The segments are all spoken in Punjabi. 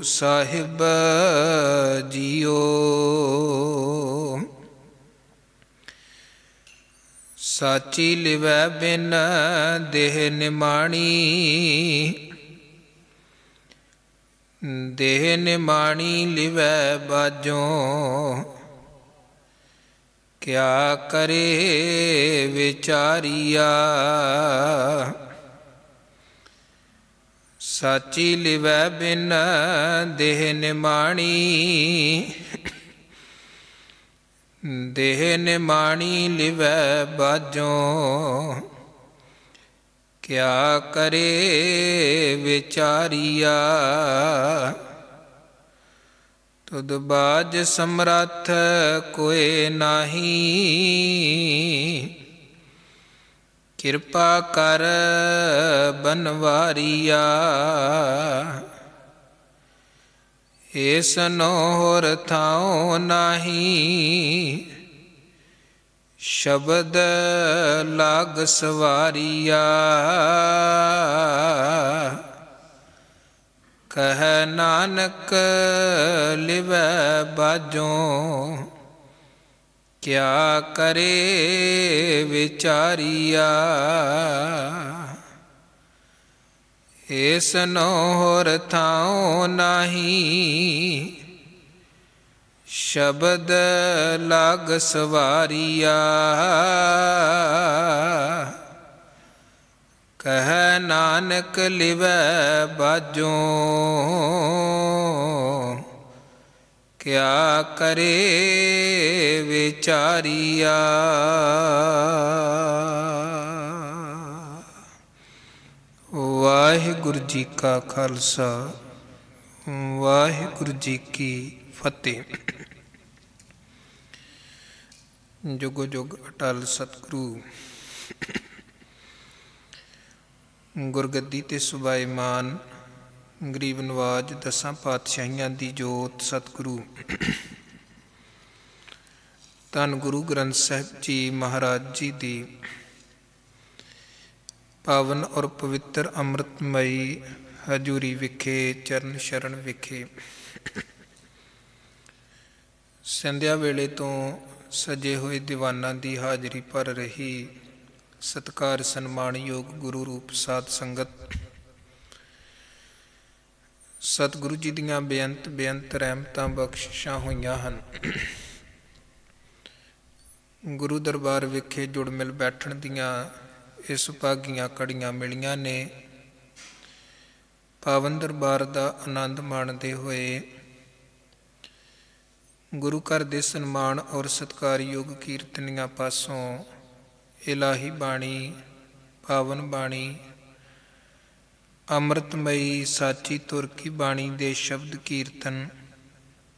ਸਾਹਿਬ ਜੀਓ। ਸਾਚੀ ਲਿਵੈ ਬਿਨ ਦੇਹ ਨਿਮਾਣੀ, ਦੇਹ ਨਿਮਾਣੀ ਲਿਵੈ ਬਾਝੋਂ। ਕਿਆ ਕਰੇ ਵਿਚਾਰੀਆ, ਸਾਚੀ ਲਿਵੈ ਬਿਨ ਦੇਹ ਨਿਮਾਣੀ, ਦੇਹ ਨਿਮਾਣੀ ਲਿਵੈ ਬਾਝੋਂ। ਕਿਆ ਕਰੇ ਵਿਚਾਰੀਆ, ਤੁਧ ਬਾਝ ਸਮਰੱਥ ਕੋਇ ਨਾਹੀ। ਕਿਰਪਾ ਕਰ ਬਨਵਾਰੀਆ, ਏਸਨੋ ਹੋਰ ਥਾਉ ਨਾਹੀ। ਸ਼ਬਦ ਲਾਗ ਸਵਾਰੀਆ, ਕਹਿ ਨਾਨਕ ਲਿਵੈ ਬਾਝੋਂ। ਕਿਆ ਕਰੇ ਵਿਚਾਰੀਆ, ਏਸਨੋ ਹੋਰ ਥਾਉ ਨਾਹੀ। ਸ਼ਬਦ ਲਾਗ ਸਵਾਰੀਆ, ਕਹਿ ਨਾਨਕ ਲਿਵੈ ਬਾਝੋਂ। ਕਿਆ ਕਰੇ ਵਿਚਾਰੀਆ। ਵਾਹਿਗੁਰੂ ਜੀ ਕਾ ਖਾਲਸਾ, ਵਾਹਿਗੁਰੂ ਜੀ ਕੀ ਫਤਿਹ। ਜੁਗ ਜੁਗ ਅਟਲ ਸਤਿਗੁਰੂ ਗੁਰਗੱਦੀ ਤੇ ਸੁਭਾਈਮਾਨ ਗਰੀਬ ਨਵਾਜ ਦਸਾਂ ਪਾਤਸ਼ਾਹੀਆਂ ਦੀ ਜੋਤ ਸਤਿਗੁਰੂ ਧੰਨ ਗੁਰੂ ਗ੍ਰੰਥ ਸਾਹਿਬ ਜੀ ਮਹਾਰਾਜ ਜੀ ਦੀ ਪਾਵਨ ਔਰ ਪਵਿੱਤਰ ਅੰਮ੍ਰਿਤਮਈ ਹਜ਼ੂਰੀ ਵਿਖੇ ਚਰਨ ਸ਼ਰਨ ਵਿਖੇ ਸੰਧਿਆ ਵੇਲੇ ਤੋਂ ਸਜੇ ਹੋਏ ਦੀਵਾਨਾਂ ਦੀ ਹਾਜ਼ਰੀ ਭਰ ਰਹੀ ਸਤਿਕਾਰ ਸਨਮਾਨਯੋਗ ਗੁਰੂ ਰੂਪ ਸਾਧ ਸੰਗਤ, ਸਤਿਗੁਰੂ ਜੀ ਦੀਆਂ ਬੇਅੰਤ ਬੇਅੰਤ ਰਹਿਮਤਾਂ ਬਖਸ਼ਿਸ਼ਾਂ ਹੋਈਆਂ ਹਨ। ਗੁਰੂ ਦਰਬਾਰ ਵਿਖੇ ਜੁੜ ਮਿਲ ਬੈਠਣ ਦੀਆਂ ਇਹ ਸੁਭਾਗੀਆਂ ਘੜੀਆਂ ਮਿਲੀਆਂ ਨੇ। ਪਾਵਨ ਦਰਬਾਰ ਦਾ ਆਨੰਦ ਮਾਣਦੇ ਹੋਏ ਗੁਰੂ ਘਰ ਦੇ ਸਨਮਾਨ ਔਰ ਸਤਿਕਾਰਯੋਗ ਕੀਰਤਨੀਆਂ ਪਾਸੋਂ ਇਲਾਹੀ ਬਾਣੀ, ਪਾਵਨ ਬਾਣੀ, ਅੰਮ੍ਰਿਤਮਈ ਸਾਚੀ ਤੁਰ ਕੀ ਬਾਣੀ ਦੇ ਸ਼ਬਦ ਕੀਰਤਨ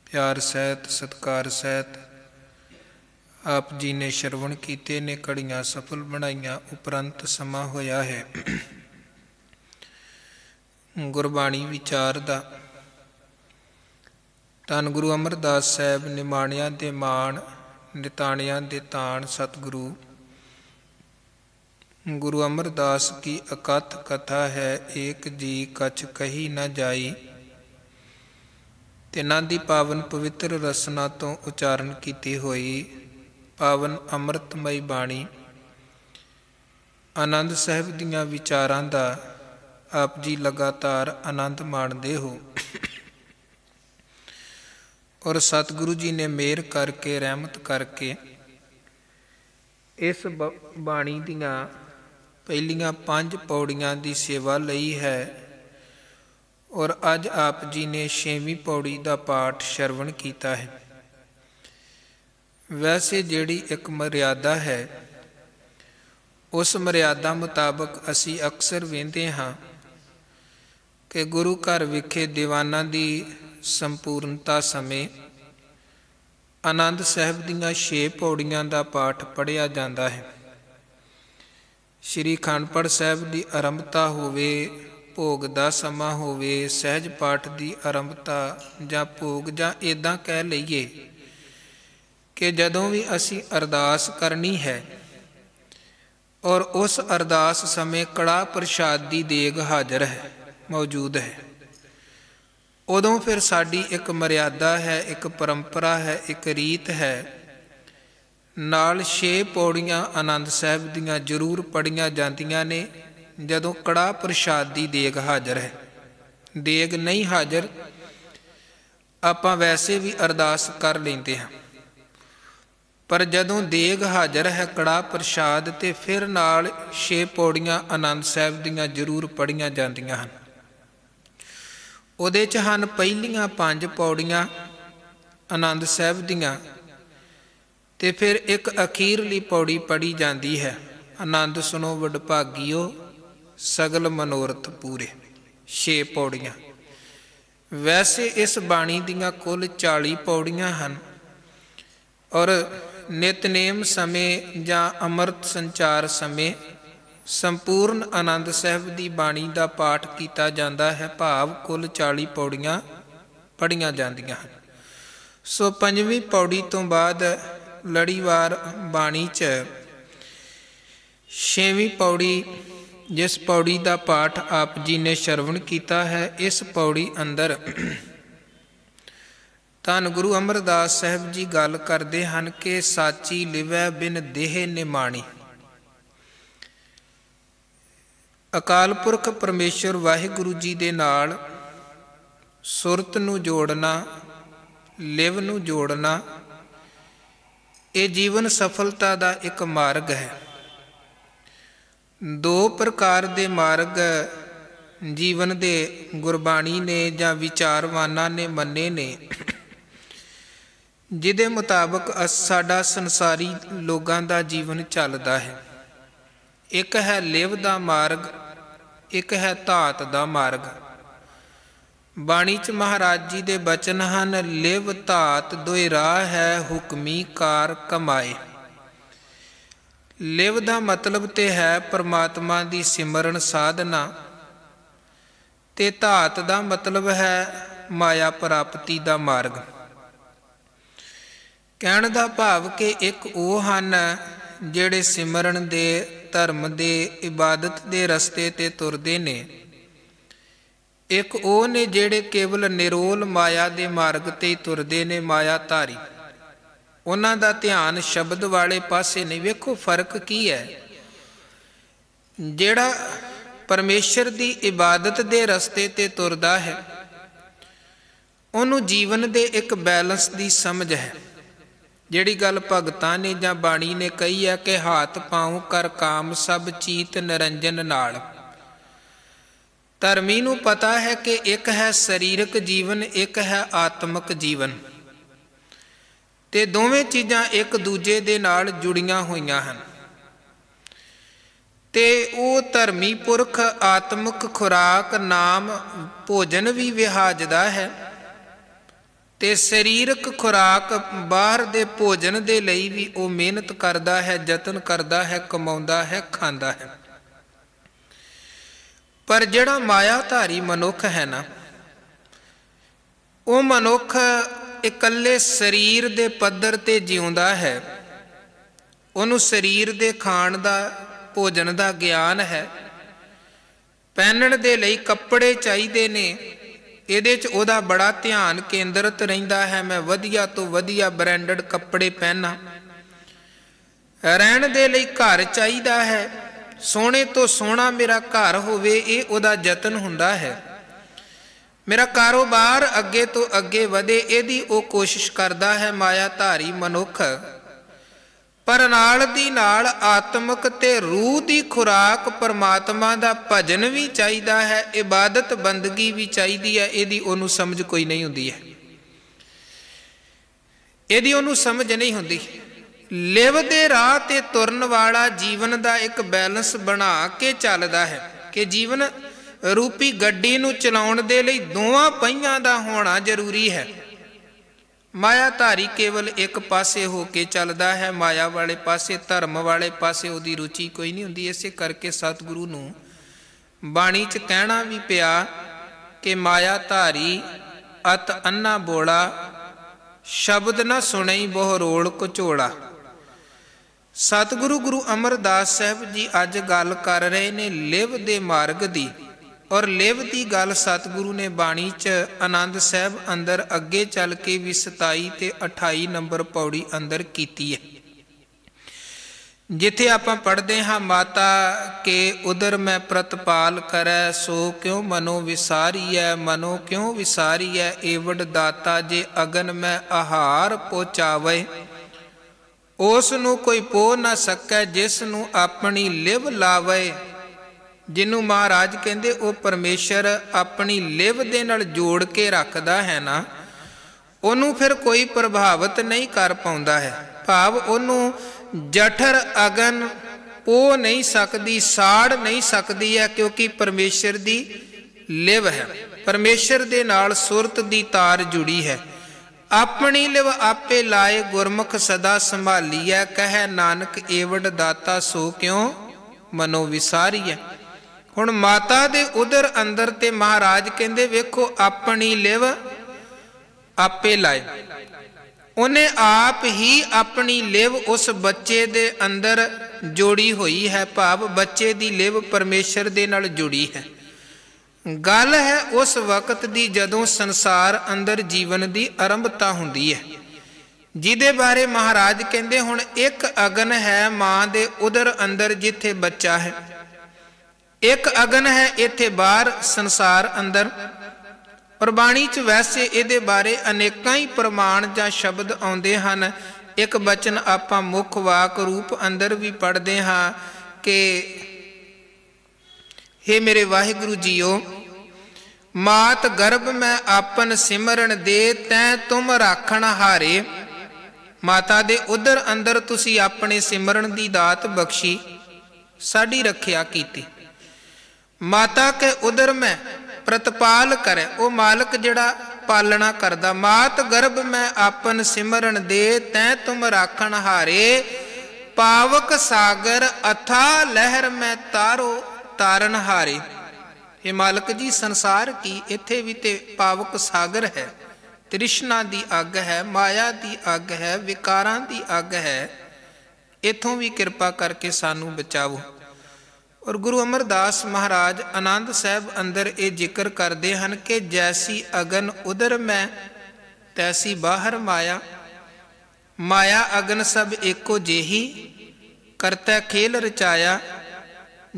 ਪਿਆਰ ਸਹਿਤ ਸਤਿਕਾਰ ਸਹਿਤ ਆਪ ਜੀ ਨੇ ਸ਼ਰਵਣ ਕੀਤੇ ਨੇ। ਘੜੀਆਂ ਸਫਲ ਬਣਾਈਆਂ ਉਪਰੰਤ ਸਮਾਂ ਹੋਇਆ ਹੈ ਗੁਰਬਾਣੀ ਵਿਚਾਰ ਦਾ। ਧੰਨ ਗੁਰੂ ਅਮਰਦਾਸ ਸਾਹਿਬ ਨਿਮਾਣਿਆਂ ਦੇ ਮਾਣ, ਨਿਤਾਣਿਆਂ ਦੇ ਤਾਣ। ਸਤਿਗੁਰੂ ਗੁਰੂ ਅਮਰਦਾਸ ਕੀ ਅਕਥ ਕਥਾ ਹੈ, ਏਕ ਜੀ ਕਛ ਕਹੀ ਨਾ ਜਾਈ। ਤਿਨਾਂ ਦੀ ਪਾਵਨ ਪਵਿੱਤਰ ਰਸਨਾ ਤੋਂ ਉਚਾਰਨ ਕੀਤੀ ਹੋਈ ਪਾਵਨ ਅੰਮ੍ਰਿਤਮਈ ਬਾਣੀ ਆਨੰਦ ਸਾਹਿਬ ਦੀਆਂ ਵਿਚਾਰਾਂ ਦਾ ਆਪ ਜੀ ਲਗਾਤਾਰ ਆਨੰਦ ਮਾਣਦੇ ਹੋ ਔਰ ਸਤਿਗੁਰੂ ਜੀ ਨੇ ਮਿਹਰ ਕਰਕੇ ਰਹਿਮਤ ਕਰਕੇ ਇਸ ਬਾਣੀ ਦੀਆਂ ਪਹਿਲੀਆਂ 5 ਪੌੜੀਆਂ ਦੀ ਸੇਵਾ ਲਈ ਹੈ ਔਰ ਅੱਜ ਆਪ ਜੀ ਨੇ 6ਵੀਂ ਪੌੜੀ ਦਾ ਪਾਠ ਸ਼ਰਵਣ ਕੀਤਾ ਹੈ। ਵੈਸੇ ਜਿਹੜੀ ਇੱਕ ਮਰਿਆਦਾ ਹੈ, ਉਸ ਮਰਿਆਦਾ ਮੁਤਾਬਕ ਅਸੀਂ ਅਕਸਰ ਵੇਖਦੇ ਹਾਂ ਕਿ ਗੁਰੂ ਘਰ ਵਿਖੇ ਦੀਵਾਨਾਂ ਦੀ ਸੰਪੂਰਨਤਾ ਸਮੇਂ ਆਨੰਦ ਸਾਹਿਬ ਦੀਆਂ 6 ਪੌੜੀਆਂ ਦਾ ਪਾਠ ਪੜ੍ਹਿਆ ਜਾਂਦਾ ਹੈ। ਸ਼੍ਰੀ ਅਖੰਡ ਪਾਠ ਸਾਹਿਬ ਦੀ ਆਰੰਭਤਾ ਹੋਵੇ, ਭੋਗ ਦਾ ਸਮਾਂ ਹੋਵੇ, ਸਹਿਜ ਪਾਠ ਦੀ ਆਰੰਭਤਾ ਜਾਂ ਭੋਗ, ਜਾਂ ਇੱਦਾਂ ਕਹਿ ਲਈਏ ਕਿ ਜਦੋਂ ਵੀ ਅਸੀਂ ਅਰਦਾਸ ਕਰਨੀ ਹੈ ਔਰ ਉਸ ਅਰਦਾਸ ਸਮੇਂ ਕੜਾਹ ਪ੍ਰਸ਼ਾਦ ਦੀ ਦੇਗ ਹਾਜ਼ਰ ਹੈ, ਮੌਜੂਦ ਹੈ, ਉਦੋਂ ਫਿਰ ਸਾਡੀ ਇੱਕ ਮਰਿਆਦਾ ਹੈ, ਇੱਕ ਪਰੰਪਰਾ ਹੈ, ਇੱਕ ਰੀਤ ਹੈ। ਨਾਲ 6 ਪੌੜੀਆਂ ਆਨੰਦ ਸਾਹਿਬ ਦੀਆਂ ਜ਼ਰੂਰ ਪੜ੍ਹੀਆਂ ਜਾਂਦੀਆਂ ਨੇ ਜਦੋਂ ਕੜਾਹ ਪ੍ਰਸ਼ਾਦ ਦੀ ਦੇਗ ਹਾਜ਼ਰ ਹੈ। ਦੇਗ ਨਹੀਂ ਹਾਜ਼ਰ, ਆਪਾਂ ਵੈਸੇ ਵੀ ਅਰਦਾਸ ਕਰ ਲੈਂਦੇ ਹਾਂ, ਪਰ ਜਦੋਂ ਦੇਗ ਹਾਜ਼ਰ ਹੈ ਕੜਾਹ ਪ੍ਰਸ਼ਾਦ, ਤੇ ਫਿਰ ਨਾਲ 6 ਪੌੜੀਆਂ ਆਨੰਦ ਸਾਹਿਬ ਦੀਆਂ ਜ਼ਰੂਰ ਪੜ੍ਹੀਆਂ ਜਾਂਦੀਆਂ ਹਨ। ਉਹਦੇ 'ਚ ਹਨ ਪਹਿਲੀਆਂ 5 ਪੌੜੀਆਂ ਆਨੰਦ ਸਾਹਿਬ ਦੀਆਂ, ਤੇ ਫਿਰ ਇੱਕ ਅਖੀਰਲੀ ਪੌੜੀ ਪੜ੍ਹੀ ਜਾਂਦੀ ਹੈ, ਆਨੰਦ ਸੁਣੋ ਵਡਭਾਗੀਓ ਸਗਲ ਮਨੋਰਥ ਪੂਰੇ। 6 ਪੌੜੀਆਂ। ਵੈਸੇ ਇਸ ਬਾਣੀ ਦੀਆਂ ਕੁੱਲ 40 ਪੌੜੀਆਂ ਹਨ, ਔਰ ਨਿਤਨੇਮ ਸਮੇਂ ਜਾਂ ਅੰਮ੍ਰਿਤ ਸੰਚਾਰ ਸਮੇਂ ਸੰਪੂਰਨ ਆਨੰਦ ਸਾਹਿਬ ਦੀ ਬਾਣੀ ਦਾ ਪਾਠ ਕੀਤਾ ਜਾਂਦਾ ਹੈ, ਭਾਵ ਕੁੱਲ 40 ਪੌੜੀਆਂ ਪੜ੍ਹੀਆਂ ਜਾਂਦੀਆਂ ਹਨ। ਸੋ 5ਵੀਂ ਪੌੜੀ ਤੋਂ ਬਾਅਦ ਲੜੀਵਾਰ ਬਾਣੀ 'ਚ 6ਵੀਂ ਪੌੜੀ, ਜਿਸ ਪੌੜੀ ਦਾ ਪਾਠ ਆਪ ਜੀ ਨੇ ਸ਼ਰਵਣ ਕੀਤਾ ਹੈ, ਇਸ ਪੌੜੀ ਅੰਦਰ ਧੰਨ ਗੁਰੂ ਅਮਰਦਾਸ ਸਾਹਿਬ ਜੀ ਗੱਲ ਕਰਦੇ ਹਨ ਕਿ ਸਾਚੀ ਲਿਵੈ ਬਿਨ ਦੇਹ ਨਿਮਾਣੀ। ਅਕਾਲ ਪੁਰਖ ਪਰਮੇਸ਼ਰ ਵਾਹਿਗੁਰੂ ਜੀ ਦੇ ਨਾਲ ਸੁਰਤ ਨੂੰ ਜੋੜਨਾ, ਲਿਵ ਨੂੰ ਜੋੜਨਾ, ਇਹ ਜੀਵਨ ਸਫਲਤਾ ਦਾ ਇੱਕ ਮਾਰਗ ਹੈ। 2 ਪ੍ਰਕਾਰ ਦੇ ਮਾਰਗ ਜੀਵਨ ਦੇ ਗੁਰਬਾਣੀ ਨੇ ਜਾਂ ਵਿਚਾਰਵਾਨਾਂ ਨੇ ਮੰਨੇ ਨੇ, ਜਿਹਦੇ ਮੁਤਾਬਕ ਸਾਡਾ ਸੰਸਾਰੀ ਲੋਕਾਂ ਦਾ ਜੀਵਨ ਚੱਲਦਾ ਹੈ। ਇੱਕ ਹੈ ਲਿਵ ਦਾ ਮਾਰਗ, ਇੱਕ ਹੈ ਧਾਤ ਦਾ ਮਾਰਗ। ਬਾਣੀ 'ਚ ਮਹਾਰਾਜ ਜੀ ਦੇ ਬਚਨ ਹਨ, ਲਿਵ ਧਾਤ ਦੋਇ ਰਾਹ ਹੈ, ਹੁਕਮੀ ਕਾਰ ਕਮਾਏ। ਲਿਵ ਦਾ ਮਤਲਬ ਤੇ ਹੈ ਪਰਮਾਤਮਾ ਦੀ ਸਿਮਰਨ ਸਾਧਨਾ, ਤੇ ਧਾਤ ਦਾ ਮਤਲਬ ਹੈ ਮਾਇਆ ਪ੍ਰਾਪਤੀ ਦਾ ਮਾਰਗ। ਕਹਿਣ ਦਾ ਭਾਵ ਕਿ ਇੱਕ ਉਹ ਹਨ ਜਿਹੜੇ ਸਿਮਰਨ ਦੇ, ਧਰਮ ਦੇ, ਇਬਾਦਤ ਦੇ ਰਸਤੇ ਤੇ ਤੁਰਦੇ ਨੇ। ਇੱਕ ਉਹ ਨੇ ਜਿਹੜੇ ਕੇਵਲ ਨਿਰੋਲ ਮਾਇਆ ਦੇ ਮਾਰਗ ਤੇ ਹੀ ਤੁਰਦੇ ਨੇ, ਮਾਇਆ ਧਾਰੀ। ਉਹਨਾਂ ਦਾ ਧਿਆਨ ਸ਼ਬਦ ਵਾਲੇ ਪਾਸੇ ਨਹੀਂ। ਵੇਖੋ ਫਰਕ ਕੀ ਹੈ। ਜਿਹੜਾ ਪਰਮੇਸ਼ਰ ਦੀ ਇਬਾਦਤ ਦੇ ਰਸਤੇ ਤੇ ਤੁਰਦਾ ਹੈ, ਉਹਨੂੰ ਜੀਵਨ ਦੇ ਇੱਕ ਬੈਲੈਂਸ ਦੀ ਸਮਝ ਹੈ। ਜਿਹੜੀ ਗੱਲ ਭਗਤਾਂ ਨੇ ਜਾਂ ਬਾਣੀ ਨੇ ਕਹੀ ਹੈ ਕਿ ਹਾਥ ਪਾਉ ਕਰ ਕਾਮ ਸਭ ਚੀਤ ਨਿਰੰਜਨ ਨਾਲ। ਧਰਮੀ ਨੂੰ ਪਤਾ ਹੈ ਕਿ ਇੱਕ ਹੈ ਸਰੀਰਕ ਜੀਵਨ, ਇੱਕ ਹੈ ਆਤਮਿਕ ਜੀਵਨ, ਤੇ ਦੋਵੇਂ ਚੀਜ਼ਾਂ ਇੱਕ ਦੂਜੇ ਦੇ ਨਾਲ ਜੁੜੀਆਂ ਹੋਈਆਂ ਹਨ। ਤੇ ਉਹ ਧਰਮੀ ਪੁਰਖ ਆਤਮਿਕ ਖੁਰਾਕ ਨਾਮ ਭੋਜਨ ਵੀ ਵਿਹਾਜਦਾ ਹੈ, ਤੇ ਸਰੀਰਕ ਖੁਰਾਕ ਬਾਹਰ ਦੇ ਭੋਜਨ ਦੇ ਲਈ ਵੀ ਉਹ ਮਿਹਨਤ ਕਰਦਾ ਹੈ, ਯਤਨ ਕਰਦਾ ਹੈ, ਕਮਾਉਂਦਾ ਹੈ, ਖਾਂਦਾ ਹੈ। ਪਰ ਜਿਹੜਾ ਮਾਇਆਧਾਰੀ ਮਨੁੱਖ ਹੈ ਨਾ, ਉਹ ਮਨੁੱਖ ਇਕੱਲੇ ਸਰੀਰ ਦੇ ਪੱਧਰ ਤੇ ਜਿਉਂਦਾ ਹੈ। ਉਹਨੂੰ ਸਰੀਰ ਦੇ ਖਾਣ ਦਾ, ਭੋਜਨ ਦਾ ਗਿਆਨ ਹੈ। ਪਹਿਨਣ ਦੇ ਲਈ ਕੱਪੜੇ ਚਾਹੀਦੇ ਨੇ, ਇਹਦੇ 'ਚ ਉਹਦਾ ਬੜਾ ਧਿਆਨ ਕੇਂਦਰਿਤ ਰਹਿੰਦਾ ਹੈ। ਮੈਂ ਵਧੀਆ ਤੋਂ ਵਧੀਆ ਬ੍ਰਾਂਡਡ ਕੱਪੜੇ ਪਹਿਨਾਂ। ਰਹਿਣ ਦੇ ਲਈ ਘਰ ਚਾਹੀਦਾ ਹੈ, ਸੋਹਣੇ ਤੋਂ ਸੋਹਣਾ ਮੇਰਾ ਘਰ ਹੋਵੇ, ਇਹ ਉਹਦਾ ਯਤਨ ਹੁੰਦਾ ਹੈ। ਮੇਰਾ ਕਾਰੋਬਾਰ ਅੱਗੇ ਤੋਂ ਅੱਗੇ ਵਧੇ, ਇਹਦੀ ਉਹ ਕੋਸ਼ਿਸ਼ ਕਰਦਾ ਹੈ ਮਾਇਆਧਾਰੀ ਮਨੁੱਖ। ਪਰ ਨਾਲ ਦੀ ਨਾਲ ਆਤਮਿਕ ਤੇ ਰੂਹ ਦੀ ਖੁਰਾਕ ਪਰਮਾਤਮਾ ਦਾ ਭਜਨ ਵੀ ਚਾਹੀਦਾ ਹੈ, ਇਬਾਦਤ ਬੰਦਗੀ ਵੀ ਚਾਹੀਦੀ ਹੈ। ਇਹਦੀ ਉਹਨੂੰ ਸਮਝ ਕੋਈ ਨਹੀਂ ਹੁੰਦੀ ਹੈ, ਇਹਦੀ ਉਹਨੂੰ ਸਮਝ ਨਹੀਂ ਹੁੰਦੀ। ਲਿਵ ਦੇ ਰਾਹ ਤੇ ਤੁਰਨ ਵਾਲਾ ਜੀਵਨ ਦਾ ਇੱਕ ਬੈਲੈਂਸ ਬਣਾ ਕੇ ਚੱਲਦਾ ਹੈ ਕਿ ਜੀਵਨ ਰੂਪੀ ਗੱਡੀ ਨੂੰ ਚਲਾਉਣ ਦੇ ਲਈ ਦੋਵਾਂ ਪਹੀਆਂ ਦਾ ਹੋਣਾ ਜ਼ਰੂਰੀ ਹੈ। ਮਾਇਆਧਾਰੀ ਕੇਵਲ ਇੱਕ ਪਾਸੇ ਹੋ ਕੇ ਚੱਲਦਾ ਹੈ, ਮਾਇਆ ਵਾਲੇ ਪਾਸੇ, ਧਰਮ ਵਾਲੇ ਪਾਸੇ ਉਹਦੀ ਰੁਚੀ ਕੋਈ ਨਹੀਂ ਹੁੰਦੀ। ਇਸੇ ਕਰਕੇ ਸਤਿਗੁਰੂ ਨੂੰ ਬਾਣੀ 'ਚ ਕਹਿਣਾ ਵੀ ਪਿਆ ਕਿ ਮਾਇਆਧਾਰੀ ਅਤ ਅੰਨਾ ਬੋਲਾ, ਸ਼ਬਦ ਨਾ ਸੁਣਈ ਬਹੁ ਰੋਲ ਘਚੋਲਾ। ਸਤਿਗੁਰੂ ਗੁਰੂ ਅਮਰਦਾਸ ਸਾਹਿਬ ਜੀ ਅੱਜ ਗੱਲ ਕਰ ਰਹੇ ਨੇ ਲਿਵ ਦੇ ਮਾਰਗ ਦੀ, और लिव की गल सतगुरु ने बाणी च आनंद साहब अंदर अगे चल के भी 27 ते 28 नंबर पौड़ी अंदर कीती है, जिथे आपां पढ़ते हाँ, माता के उदर मैं प्रतपाल करै सो क्यों मनो विसारीऐ, मनो क्यों विसारीऐ एवड दाता जे अगन मैं आहार पहुँचावे, उस नूं कोई पो ना सकै जिस नूं अपनी लिव लावे। जिन्हों महाराज कहते वो परमेश्वर अपनी लिव दे नाल जोड़ के रखता है ना, उन्होंने फिर कोई प्रभावित नहीं कर पाउंदा है। भाव उन्होंने जठर अगन पो नहीं सकती, साड़ नहीं सकती है, क्योंकि परमेश्वर दी लिव है, परमेश्वर दे नाल सुरत दी तार जुड़ी है। अपनी लिव आपे लाए गुरमुख सदा संभालीऐ, कह नानक एवड दाता सो क्यों मनो विसारीऐ। हुण माता दे उदर अंदर ते महाराज कहंदे वेखो अपनी लिव आपे लाए, उन्हें आप ही अपनी लिव उस बच्चे दे अंदर जोड़ी हुई है। भाव बच्चे दी लिव परमेश्वर दे नाल जुड़ी है। गल है उस वक्त दी जदों संसार अंदर जीवन दी आरंभता हुंदी है, जिहदे बारे महाराज कहंदे हुण एक अगन है मां दे उदर अंदर जिथे बच्चा है, एक अगन है इत्थे बाहर संसार अंदर। और बाणी च वैसे इहदे बारे अनेकां ही प्रमाण जां शब्द आउंदे हन। एक बचन आपां मुख वाक रूप अंदर भी पढ़दे हां कि हे मेरे वाहिगुरु जीओ, मात गर्भ में आपन सिमरन दे तैं तुम राखण हारे। माता दे उदर अंदर तुसी अपने सिमरन दी दात बख्शी, साडी रखिया कीती। माता के उदर में प्रतपाल करे, वो मालक जड़ा पालना करदा। मात गर्भ में आपन सिमरन दे तैं तुम राखण हारे, पावक सागर अथा लहर में तारो तारन हारे। ये मालक जी संसार की इत्थे भी ते पावक सागर है, तृष्णा दी अग है, माया दी अग है, विकारां दी अग है। इथों भी कृपा करके सानू बचाओ। और गुरु अमरदास महाराज आनंद साहब अंदर ये जिक्र करते हैं कि जैसी अगन उदर में तैसी बाहर माया, माया अगन सब एको जेही, करता खेल रचाया,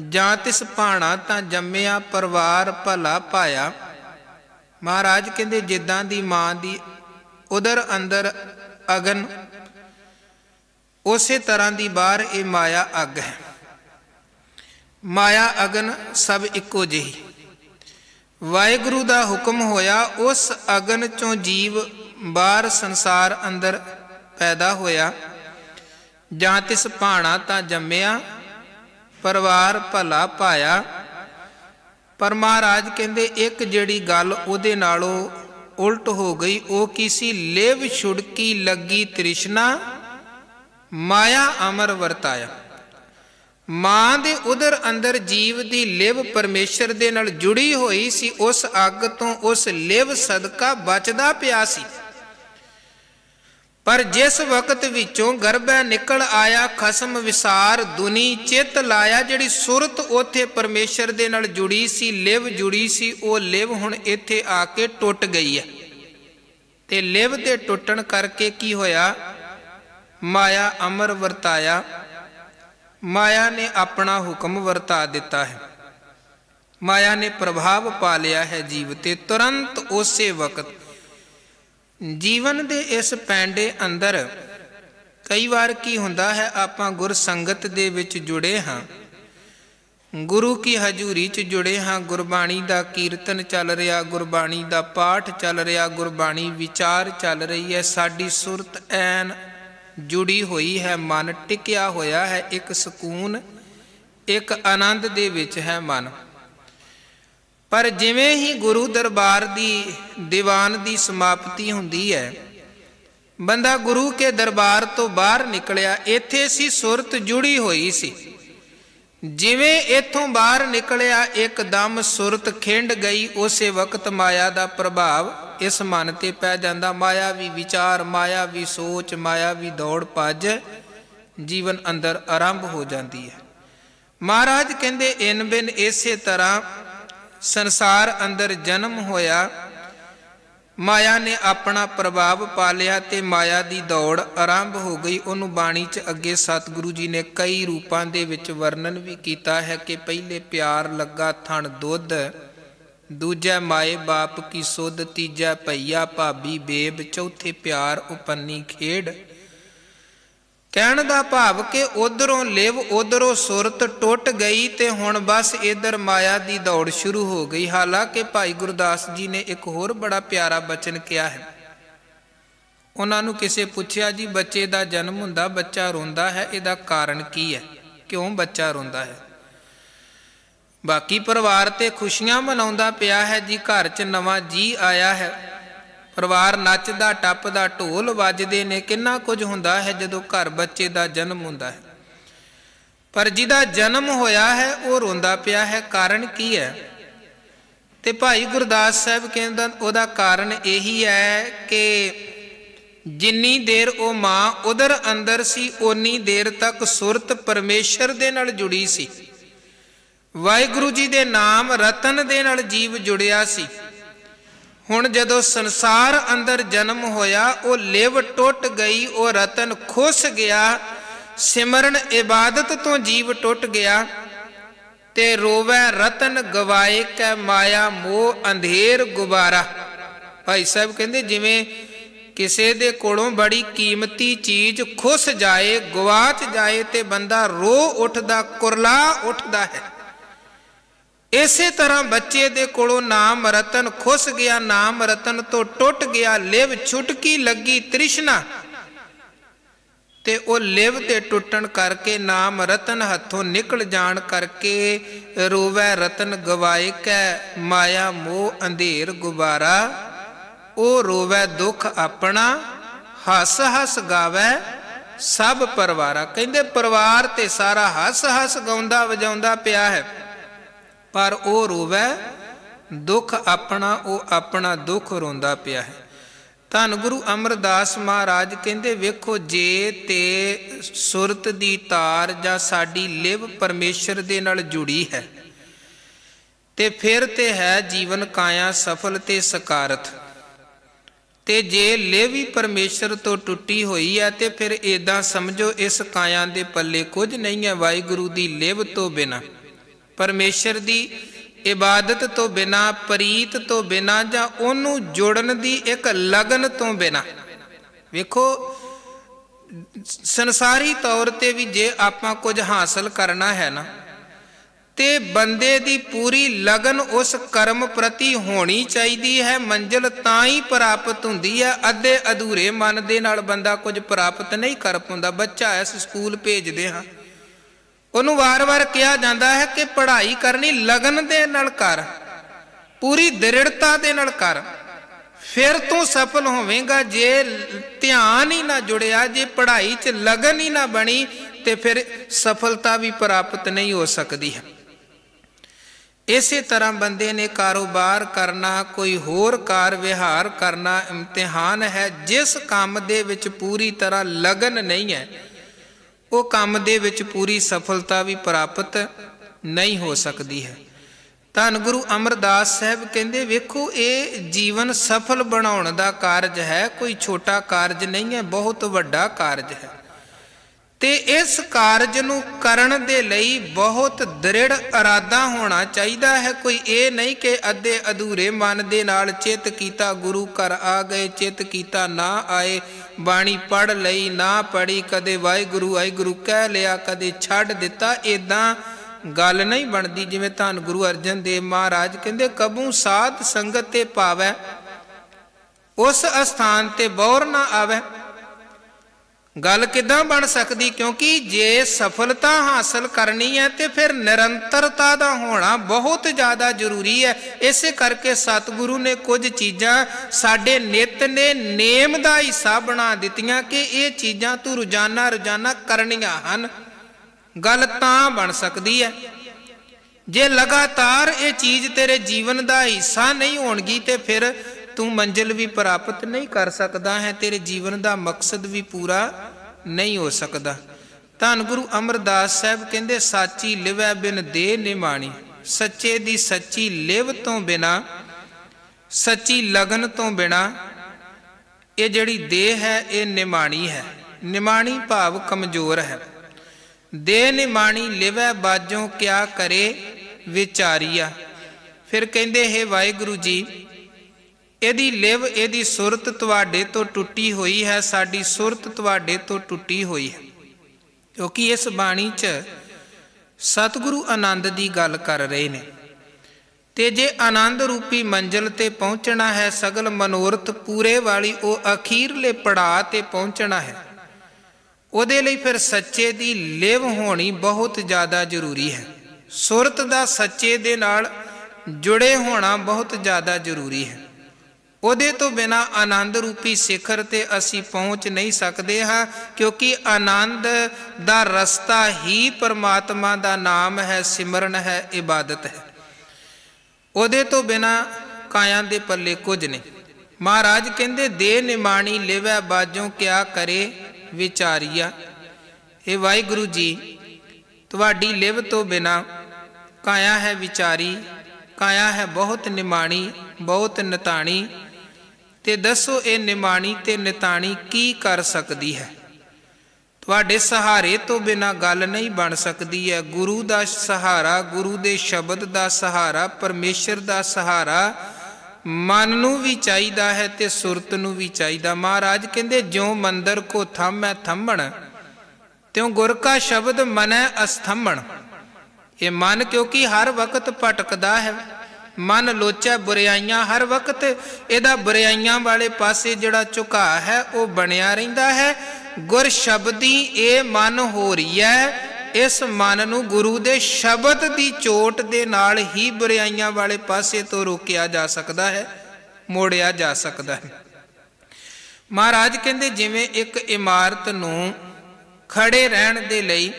जां तिस भाणा तां जम्मिया परिवार भला पाया। महाराज कहते जिद्दां दी मां दी उदर अंदर अगन, उसे तरह दी बाहर ये माया अग है। माया अगन सब इको जिही। वाहिगुरु दा हुक्म होया, उस अगन चों जीव बाहर संसार अंदर पैदा होया, जां तिस भाणा तां जम्मिया परिवार भला पाया। पर महाराज कहंदे एक जिहड़ी गल उहदे नालों उल्ट हो गई, वो किसी लिव छुड़की लगी तृष्णा, माया अमर वरताया। मां दे उदर अंदर जीव दी लिव परमेश्वर दे नाल जुड़ी हुई सी, उस अग तो उस लिव सदका बचदा पिया सी। पर जिस वक्त विचों गर्भै निकल आया खसम विसार दुनी चित लाया, जिहड़ी सुरत उथे परमेश्वर दे नाल जुड़ी सी, लिव जुड़ी सी, वो लिव हुण इत्थे आके टुट गई है। ते लिव दे टुटण करके की होया, माया अमर वरताया। माया ने अपना हुक्म वरता दिता है, माया ने प्रभाव पा लिया है जीव ते। तुरंत उसे वक्त जीवन दे इस पैंडे अंदर कई बार की हुंदा है, आपां गुर संगत दे विच जुड़े हाँ, गुरु की हजूरी च जुड़े हाँ, गुरबाणी दा कीर्तन चल रहा, गुरबाणी दा पाठ चल रहा, गुरबाणी विचार चल रही है, साडी सुरत ऐन जुड़ी हुई है, मन टिकिया होया है, एक सुकून एक आनंद दे विच है मन। पर जिवें ही गुरु दरबार दी दीवान दी समाप्ति हुंदी है, बंदा गुरु के दरबार तो बाहर निकलिया, इत्थे सी सुरत जुड़ी हुई सी। जिवें इथों बाहर निकलिया एकदम सुरत खिंड गई, उसे वक्त माया दा प्रभाव इस मन ते पै जांदा। मायावी विचार, मायावी सोच, मायावी दौड़ भज जीवन अंदर आरंभ हो जाती है। महाराज कहंदे इन बिन इसे तरह ਸੰਸਾਰ ਅੰਦਰ ਜਨਮ ਹੋਇਆ, ਮਾਇਆ ਨੇ ਆਪਣਾ ਪ੍ਰਭਾਵ ਪਾ ਲਿਆ ਤੇ ਮਾਇਆ ਦੀ ਦੌੜ ਆਰੰਭ ਹੋ ਗਈ। ਉਹਨੂੰ ਬਾਣੀ 'ਚ ਅੱਗੇ ਸਤਿਗੁਰੂ ਜੀ ਨੇ ਕਈ ਰੂਪਾਂ ਦੇ ਵਿੱਚ ਵਰਣਨ ਵੀ ਕੀਤਾ ਹੈ ਕਿ ਪਹਿਲੇ ਪਿਆਰ ਲੱਗਾ ਥਣ ਦੁੱਧ, ਦੂਜਾ ਮਾਏ ਬਾਪ ਕੀ ਸੁੱਧ, ਤੀਜਾ ਭਈਆ ਭਾਬੀ ਬੇਬ, ਚੌਥੇ ਪਿਆਰ ਉਪੰਨੀ ਖੇਡ। ਕਹਿਣ ਦਾ ਭਾਵ ਕਿ ਉਧਰੋਂ ਲਿਵ ਉਧਰੋਂ ਸੁਰਤ ਟੁੱਟ ਗਈ ਤੇ ਹੁਣ ਬਸ ਇਧਰ ਮਾਇਆ ਦੀ ਦੌੜ ਸ਼ੁਰੂ ਹੋ ਗਈ। ਹਾਲਾਂਕਿ ਭਾਈ ਗੁਰਦਾਸ ਜੀ ਨੇ ਇੱਕ ਹੋਰ ਬੜਾ ਪਿਆਰਾ ਬਚਨ ਕਿਹਾ ਹੈ। ਉਹਨਾਂ ਨੂੰ ਕਿਸੇ ਪੁੱਛਿਆ, ਜੀ ਬੱਚੇ ਦਾ ਜਨਮ ਹੁੰਦਾ, ਬੱਚਾ ਰੋਂਦਾ ਹੈ, ਇਹਦਾ ਕਾਰਨ ਕੀ ਹੈ, ਕਿਉਂ ਬੱਚਾ ਰੋਂਦਾ ਹੈ? ਬਾਕੀ ਪਰਿਵਾਰ ਤੇ ਖੁਸ਼ੀਆਂ ਮਨਾਉਂਦਾ ਪਿਆ ਹੈ ਜੀ, ਘਰ 'ਚ ਨਵਾਂ ਜੀ ਆਇਆ ਹੈ, ਪਰਿਵਾਰ ਨੱਚਦਾ ਟੱਪਦਾ, ਢੋਲ ਵੱਜਦੇ ਨੇ, ਕਿੰਨਾ ਕੁਝ ਹੁੰਦਾ ਹੈ ਜਦੋਂ ਘਰ ਬੱਚੇ ਦਾ ਜਨਮ ਹੁੰਦਾ ਹੈ। ਪਰ ਜਿਹਦਾ ਜਨਮ ਹੋਇਆ ਹੈ ਉਹ ਰੋਂਦਾ ਪਿਆ ਹੈ, ਕਾਰਨ ਕੀ ਹੈ? ਤੇ ਭਾਈ ਗੁਰਦਾਸ ਸਾਹਿਬ ਕਹਿੰਦਾ ਉਹਦਾ ਕਾਰਨ ਇਹੀ ਹੈ ਕਿ ਜਿੰਨੀ ਦੇਰ ਉਹ ਮਾਂ ਉਦਰ ਅੰਦਰ ਸੀ ਓਨੀ ਦੇਰ ਤੱਕ ਸੁਰਤ ਪਰਮੇਸ਼ਰ ਦੇ ਨਾਲ ਜੁੜੀ ਸੀ। ਵਾਹਿਗੁਰੂ ਜੀ ਦੇ ਨਾਮ ਰਤਨ ਦੇ ਨਾਲ ਜੀਵ ਜੁੜਿਆ ਸੀ। ਹੁਣ ਜਦੋਂ ਸੰਸਾਰ ਅੰਦਰ ਜਨਮ ਹੋਇਆ, ਉਹ ਲਿਵ ਟੁੱਟ ਗਈ, ਉਹ ਰਤਨ ਖੁੱਸ ਗਿਆ, ਸਿਮਰਨ ਇਬਾਦਤ ਤੋਂ ਜੀਵ ਟੁੱਟ ਗਿਆ ਤੇ ਰੋਵੈ ਰਤਨ ਗਵਾਏ ਕੈ ਮਾਇਆ ਮੋਹ ਅੰਧੇਰ ਗੁਬਾਰਾ। ਭਾਈ ਸਾਹਿਬ ਕਹਿੰਦੇ ਜਿਵੇਂ ਕਿਸੇ ਦੇ ਕੋਲੋਂ ਬੜੀ ਕੀਮਤੀ ਚੀਜ਼ ਖੁੱਸ ਜਾਏ, ਗਵਾਚ ਜਾਏ ਤੇ ਬੰਦਾ ਰੋ ਉੱਠਦਾ, ਕੁਰਲਾ ਉੱਠਦਾ ਹੈ। ਇਸੇ ਤਰ੍ਹਾਂ ਬੱਚੇ ਦੇ ਕੋਲੋਂ ਨਾਮ ਰਤਨ ਖੁੱਸ ਗਿਆ, ਨਾਮ ਰਤਨ ਤੋਂ ਟੁੱਟ ਗਿਆ, ਲਿਵ ਛੁਟਕੀ ਲੱਗੀ ਤ੍ਰਿਸ਼ਨਾ, ਤੇ ਉਹ ਲਿਵ ਤੇ ਟੁੱਟਣ ਕਰਕੇ ਨਾਮ ਰਤਨ ਹੱਥੋਂ ਨਿਕਲ ਜਾਣ ਕਰਕੇ ਰੋਵੈ ਰਤਨ ਗਵਾਏ ਕੈ ਮਾਇਆ ਮੋਹ ਅੰਧੇਰ ਗੁਬਾਰਾ। ਉਹ ਰੋਵੈ ਦੁੱਖ ਆਪਣਾ, ਹੱਸ ਹੱਸ ਗਾਵੈ ਸਭ ਪਰਿਵਾਰਾ। ਕਹਿੰਦੇ ਪਰਿਵਾਰ ਤੇ ਸਾਰਾ ਹੱਸ ਹੱਸ ਗਾਉਂਦਾ ਵਜਾਉਂਦਾ ਪਿਆ ਹੈ, ਪਰ ਉਹ ਰੋਵੈ ਦੁੱਖ ਆਪਣਾ, ਉਹ ਆਪਣਾ ਦੁੱਖ ਰੋਂਦਾ ਪਿਆ ਹੈ। ਧੰਨ ਗੁਰੂ ਅਮਰਦਾਸ ਮਹਾਰਾਜ ਕਹਿੰਦੇ ਵੇਖੋ, ਜੇ ਤੇ ਸੁਰਤ ਦੀ ਤਾਰ ਜਾਂ ਸਾਡੀ ਲਿਵ ਪਰਮੇਸ਼ਰ ਦੇ ਨਾਲ ਜੁੜੀ ਹੈ ਤੇ ਫਿਰ ਤੇ ਹੈ ਜੀਵਨ ਕਾਇਆ ਸਫਲ ਤੇ ਸਕਾਰਤ। ਤੇ ਜੇ ਲਿਵ ਹੀ ਪਰਮੇਸ਼ਰ ਤੋਂ ਟੁੱਟੀ ਹੋਈ ਹੈ ਤੇ ਫਿਰ ਏਦਾਂ ਸਮਝੋ ਇਸ ਕਾਇਆ ਦੇ ਪੱਲੇ ਕੁਝ ਨਹੀਂ ਹੈ। ਵਾਹਿਗੁਰੂ ਦੀ ਲਿਵ ਤੋਂ ਬਿਨਾਂ, ਪਰਮੇਸ਼ਰ ਦੀ ਇਬਾਦਤ ਤੋਂ ਬਿਨਾ, ਪ੍ਰੀਤ ਤੋਂ ਬਿਨਾ ਜਾਂ ਉਹਨੂੰ ਜੋੜਨ ਦੀ ਇੱਕ ਲਗਨ ਤੋਂ ਬਿਨਾ। ਵੇਖੋ ਸੰਸਾਰੀ ਤੌਰ ਤੇ ਵੀ ਜੇ ਆਪਾਂ ਕੁਝ ਹਾਸਲ ਕਰਨਾ ਹੈ ਨਾ, ਤੇ ਬੰਦੇ ਦੀ ਪੂਰੀ ਲਗਨ ਉਸ ਕਰਮ ਪ੍ਰਤੀ ਹੋਣੀ ਚਾਹੀਦੀ ਹੈ। ਮੰਜ਼ਿਲ ਤਾਂ ਹੀ ਪ੍ਰਾਪਤ ਹੁੰਦੀ ਹੈ। ਅੱਧੇ ਅਧੂਰੇ ਮਨ ਦੇ ਨਾਲ ਬੰਦਾ ਕੁਝ ਪ੍ਰਾਪਤ ਨਹੀਂ ਕਰ ਪਾਉਂਦਾ। ਬੱਚਾ ਇਸ ਸਕੂਲ ਭੇਜਦੇ ਹਾਂ, ਉਹਨੂੰ ਵਾਰ-ਵਾਰ ਕਿਹਾ ਜਾਂਦਾ ਹੈ ਕਿ ਪੜ੍ਹਾਈ ਕਰਨੀ ਲਗਨ ਦੇ ਨਾਲ ਕਰ, ਪੂਰੀ ਦ੍ਰਿੜਤਾ ਦੇ ਨਾਲ ਕਰ, ਫਿਰ ਤੂੰ ਸਫਲ ਹੋਵੇਂਗਾ। ਜੇ ਧਿਆਨ ਹੀ ਨਾ ਜੁੜਿਆ, ਜੇ ਪੜ੍ਹਾਈ 'ਚ ਲਗਨ ਹੀ ਨਾ ਬਣੀ, ਤੇ ਫਿਰ ਸਫਲਤਾ ਵੀ ਪ੍ਰਾਪਤ ਨਹੀਂ ਹੋ ਸਕਦੀ ਹੈ। ਇਸੇ ਤਰ੍ਹਾਂ ਬੰਦੇ ਨੇ ਕਾਰੋਬਾਰ ਕਰਨਾ, ਕੋਈ ਹੋਰ ਕਾਰ ਵਿਹਾਰ ਕਰਨਾ, ਇਮਤਿਹਾਨ ਹੈ। ਜਿਸ ਕੰਮ ਦੇ ਵਿੱਚ ਪੂਰੀ ਤਰ੍ਹਾਂ ਲਗਨ ਨਹੀਂ ਹੈ, ਉਹ ਕੰਮ ਦੇ ਵਿੱਚ ਪੂਰੀ ਸਫਲਤਾ ਵੀ ਪ੍ਰਾਪਤ ਨਹੀਂ ਹੋ ਸਕਦੀ ਹੈ। ਧੰਨ ਗੁਰੂ ਅਮਰਦਾਸ ਸਾਹਿਬ ਕਹਿੰਦੇ ਵੇਖੋ, ਇਹ ਜੀਵਨ ਸਫਲ ਬਣਾਉਣ ਦਾ ਕਾਰਜ ਹੈ, ਕੋਈ ਛੋਟਾ ਕਾਰਜ ਨਹੀਂ ਹੈ, ਬਹੁਤ ਵੱਡਾ ਕਾਰਜ ਹੈ। ਤੇ ਇਸ ਕਾਰਜ ਨੂੰ ਕਰਨ ਦੇ ਲਈ ਬਹੁਤ ਦ੍ਰਿੜ ਇਰਾਦਾ ਹੋਣਾ ਚਾਹੀਦਾ ਹੈ। ਕੋਈ ਇਹ ਨਹੀਂ ਕਿ ਅੱਧੇ ਅਧੂਰੇ ਮਨ ਦੇ ਨਾਲ ਚਿੱਤ ਕੀਤਾ ਗੁਰੂ ਘਰ ਆ ਗਏ, ਚਿੱਤ ਕੀਤਾ ਨਾ ਆਏ, ਬਾਣੀ ਪੜ੍ਹ ਲਈ ਨਾ ਪੜ੍ਹੀ, ਕਦੇ ਵਾਹਿਗੁਰੂ ਵਾਹਿਗੁਰੂ ਕਹਿ ਲਿਆ, ਕਦੇ ਛੱਡ ਦਿੱਤਾ। ਇੱਦਾਂ ਗੱਲ ਨਹੀਂ ਬਣਦੀ। ਜਿਵੇਂ ਧੰਨ ਗੁਰੂ ਅਰਜਨ ਦੇਵ ਮਹਾਰਾਜ ਕਹਿੰਦੇ ਕਬੂ ਸਾਧ ਸੰਗਤ ਤੇ ਪਾਵੈ, ਉਸ ਅਸਥਾਨ ਤੇ ਬੌਰ ਨਾ ਆਵੈ। ਗੱਲ ਕਿੱਦਾਂ ਬਣ ਸਕਦੀ? ਕਿਉਂਕਿ ਜੇ ਸਫਲਤਾ ਹਾਸਲ ਕਰਨੀ ਹੈ ਤੇ ਫਿਰ ਨਿਰੰਤਰਤਾ ਦਾ ਹੋਣਾ ਬਹੁਤ ਜ਼ਿਆਦਾ ਜ਼ਰੂਰੀ ਹੈ। ਇਸੇ ਕਰਕੇ ਸਤਿਗੁਰੂ ਨੇ ਕੁਝ ਚੀਜ਼ਾਂ ਸਾਡੇ ਨਿਤ ਨੇ ਨੇਮ ਦਾ ਹਿੱਸਾ ਬਣਾ ਦਿੱਤੀਆਂ ਕਿ ਇਹ ਚੀਜ਼ਾਂ ਤੂੰ ਰੋਜ਼ਾਨਾ ਰੋਜ਼ਾਨਾ ਕਰਨੀਆਂ ਹਨ। ਗੱਲ ਤਾਂ ਬਣ ਸਕਦੀ ਹੈ। ਜੇ ਲਗਾਤਾਰ ਇਹ ਚੀਜ਼ ਤੇਰੇ ਜੀਵਨ ਦਾ ਹਿੱਸਾ ਨਹੀਂ ਹੋਣਗੀ ਤੇ ਫਿਰ ਤੂੰ ਮੰਜ਼ਿਲ ਵੀ ਪ੍ਰਾਪਤ ਨਹੀਂ ਕਰ ਸਕਦਾ ਹੈ, ਤੇਰੇ ਜੀਵਨ ਦਾ ਮਕਸਦ ਵੀ ਪੂਰਾ ਨਹੀਂ ਹੋ ਸਕਦਾ। ਧੰਨ ਗੁਰੂ ਅਮਰਦਾਸ ਸਾਹਿਬ ਕਹਿੰਦੇ ਸਾਚੀ ਲਿਵੈ ਬਿਨ ਦੇਹ ਨਿਮਾਣੀ। सच्चे दी सच्ची लिव तो बिना, सच्ची लगन तो बिना ये जिहड़ी देह है ये निमाणी है। निमाणी भाव कमजोर है। देह निमाणी लिवै बाजों क्या करे विचारिया। फिर कहते हे वाहिगुरु जी, ਇਹਦੀ ਲਿਵ ਇਹਦੀ ਸੁਰਤ ਤੁਹਾਡੇ ਤੋਂ ਟੁੱਟੀ ਹੋਈ ਹੈ, ਸਾਡੀ ਸੁਰਤ ਤੁਹਾਡੇ ਤੋਂ ਟੁੱਟੀ ਹੋਈ ਹੈ। ਕਿਉਂਕਿ ਇਸ ਬਾਣੀ 'ਚ ਸਤਿਗੁਰੂ ਆਨੰਦ ਦੀ ਗੱਲ ਕਰ ਰਹੇ ਨੇ। ਤੇ ਜੇ ਆਨੰਦ ਰੂਪੀ ਮੰਜ਼ਿਲ ਤੇ ਪਹੁੰਚਣਾ ਹੈ, ਸਗਲ ਮਨੋਰਥ ਪੂਰੇ ਵਾਲੀ ਉਹ ਅਖੀਰਲੇ ਪੜਾਅ ਤੇ ਪਹੁੰਚਣਾ ਹੈ, ਉਹਦੇ ਲਈ ਫਿਰ ਸੱਚੇ ਦੀ ਲਿਵ ਹੋਣੀ ਬਹੁਤ ਜ਼ਿਆਦਾ ਜ਼ਰੂਰੀ ਹੈ। ਸੁਰਤ ਦਾ ਸੱਚੇ ਦੇ ਨਾਲ ਜੁੜੇ ਹੋਣਾ ਬਹੁਤ ਜ਼ਿਆਦਾ ਜ਼ਰੂਰੀ ਹੈ। ਉਹਦੇ ਤੋਂ ਬਿਨਾਂ ਆਨੰਦ ਰੂਪੀ ਸਿਖਰ ਤੇ ਅਸੀਂ ਪਹੁੰਚ ਨਹੀਂ ਸਕਦੇ ਹਾਂ, ਕਿਉਂਕਿ ਆਨੰਦ ਦਾ ਰਸਤਾ ਹੀ ਪਰਮਾਤਮਾ ਦਾ ਨਾਮ ਹੈ, ਸਿਮਰਨ ਹੈ, ਇਬਾਦਤ ਹੈ। ਉਹਦੇ ਤੋਂ ਬਿਨਾਂ ਕਾਇਆਂ ਦੇ ਪੱਲੇ ਕੁਝ ਨਹੀਂ। ਮਹਾਰਾਜ ਕਹਿੰਦੇ ਦੇ ਨਿਮਾਣੀ ਲਿਵੈ ਬਾਜੋਂ ਕਿਆ ਕਰੇ ਵਿਚਾਰੀਆ। ਇਹ ਵਾਹਿਗੁਰੂ ਜੀ, ਤੁਹਾਡੀ ਲਿਵ ਤੋਂ ਬਿਨਾਂ ਕਾਇਆ ਹੈ ਵਿਚਾਰੀ, ਕਾਇਆ ਹੈ ਬਹੁਤ ਨਿਮਾਣੀ, ਬਹੁਤ ਨਿਤਾਣੀ। ਤੇ ਦੱਸੋ ਇਹ ਨਿਮਾਣੀ ਤੇ ਨਿਤਾਣੀ ਕੀ ਕਰ ਸਕਦੀ ਹੈ? ਤੁਹਾਡੇ ਸਹਾਰੇ ਤੋਂ ਬਿਨਾਂ ਗੱਲ ਨਹੀਂ ਬਣ ਸਕਦੀ ਹੈ। ਗੁਰੂ ਦਾ ਸਹਾਰਾ, ਗੁਰੂ ਦੇ ਸ਼ਬਦ ਦਾ ਸਹਾਰਾ, ਪਰਮੇਸ਼ਰ ਦਾ ਸਹਾਰਾ ਮਨ ਨੂੰ ਵੀ ਚਾਹੀਦਾ ਹੈ ਤੇ ਸੁਰਤ ਨੂੰ ਵੀ ਚਾਹੀਦਾ। ਮਹਾਰਾਜ ਕਹਿੰਦੇ ਜਿਉਂ ਮੰਦਰ ਕੋ ਥੰਮੈ ਥੰਮਣ, ਤਿਉਂ ਗੁਰ ਕਾ ਸ਼ਬਦ ਮਨੈ ਅਸਥੰਮਣ। ਇਹ ਮਨ ਕਿਉਂਕਿ ਹਰ ਵਕਤ ਭਟਕਦਾ ਹੈ, ਮਨ ਲੋਚੈ ਬੁਰਾਈਆਂ, ਹਰ ਵਕਤ ਇਹਦਾ ਬੁਰਾਈਆਂ ਵਾਲੇ ਪਾਸੇ ਜਿਹੜਾ ਝੁਕਾਅ ਹੈ ਉਹ ਬਣਿਆ ਰਹਿੰਦਾ ਹੈ। ਗੁਰ ਸ਼ਬਦੀ ਇਹ ਮਨ ਹੋ ਰਹੀ ਹੈ, ਇਸ ਮਨ ਨੂੰ ਗੁਰੂ ਦੇ ਸ਼ਬਦ ਦੀ ਚੋਟ ਦੇ ਨਾਲ ਹੀ ਬੁਰਾਈਆਂ ਵਾਲੇ ਪਾਸੇ ਤੋਂ ਰੋਕਿਆ ਜਾ ਸਕਦਾ ਹੈ, ਮੋੜਿਆ ਜਾ ਸਕਦਾ ਹੈ। ਮਹਾਰਾਜ ਕਹਿੰਦੇ ਜਿਵੇਂ ਇੱਕ ਇਮਾਰਤ ਨੂੰ ਖੜੇ ਰਹਿਣ ਦੇ ਲਈ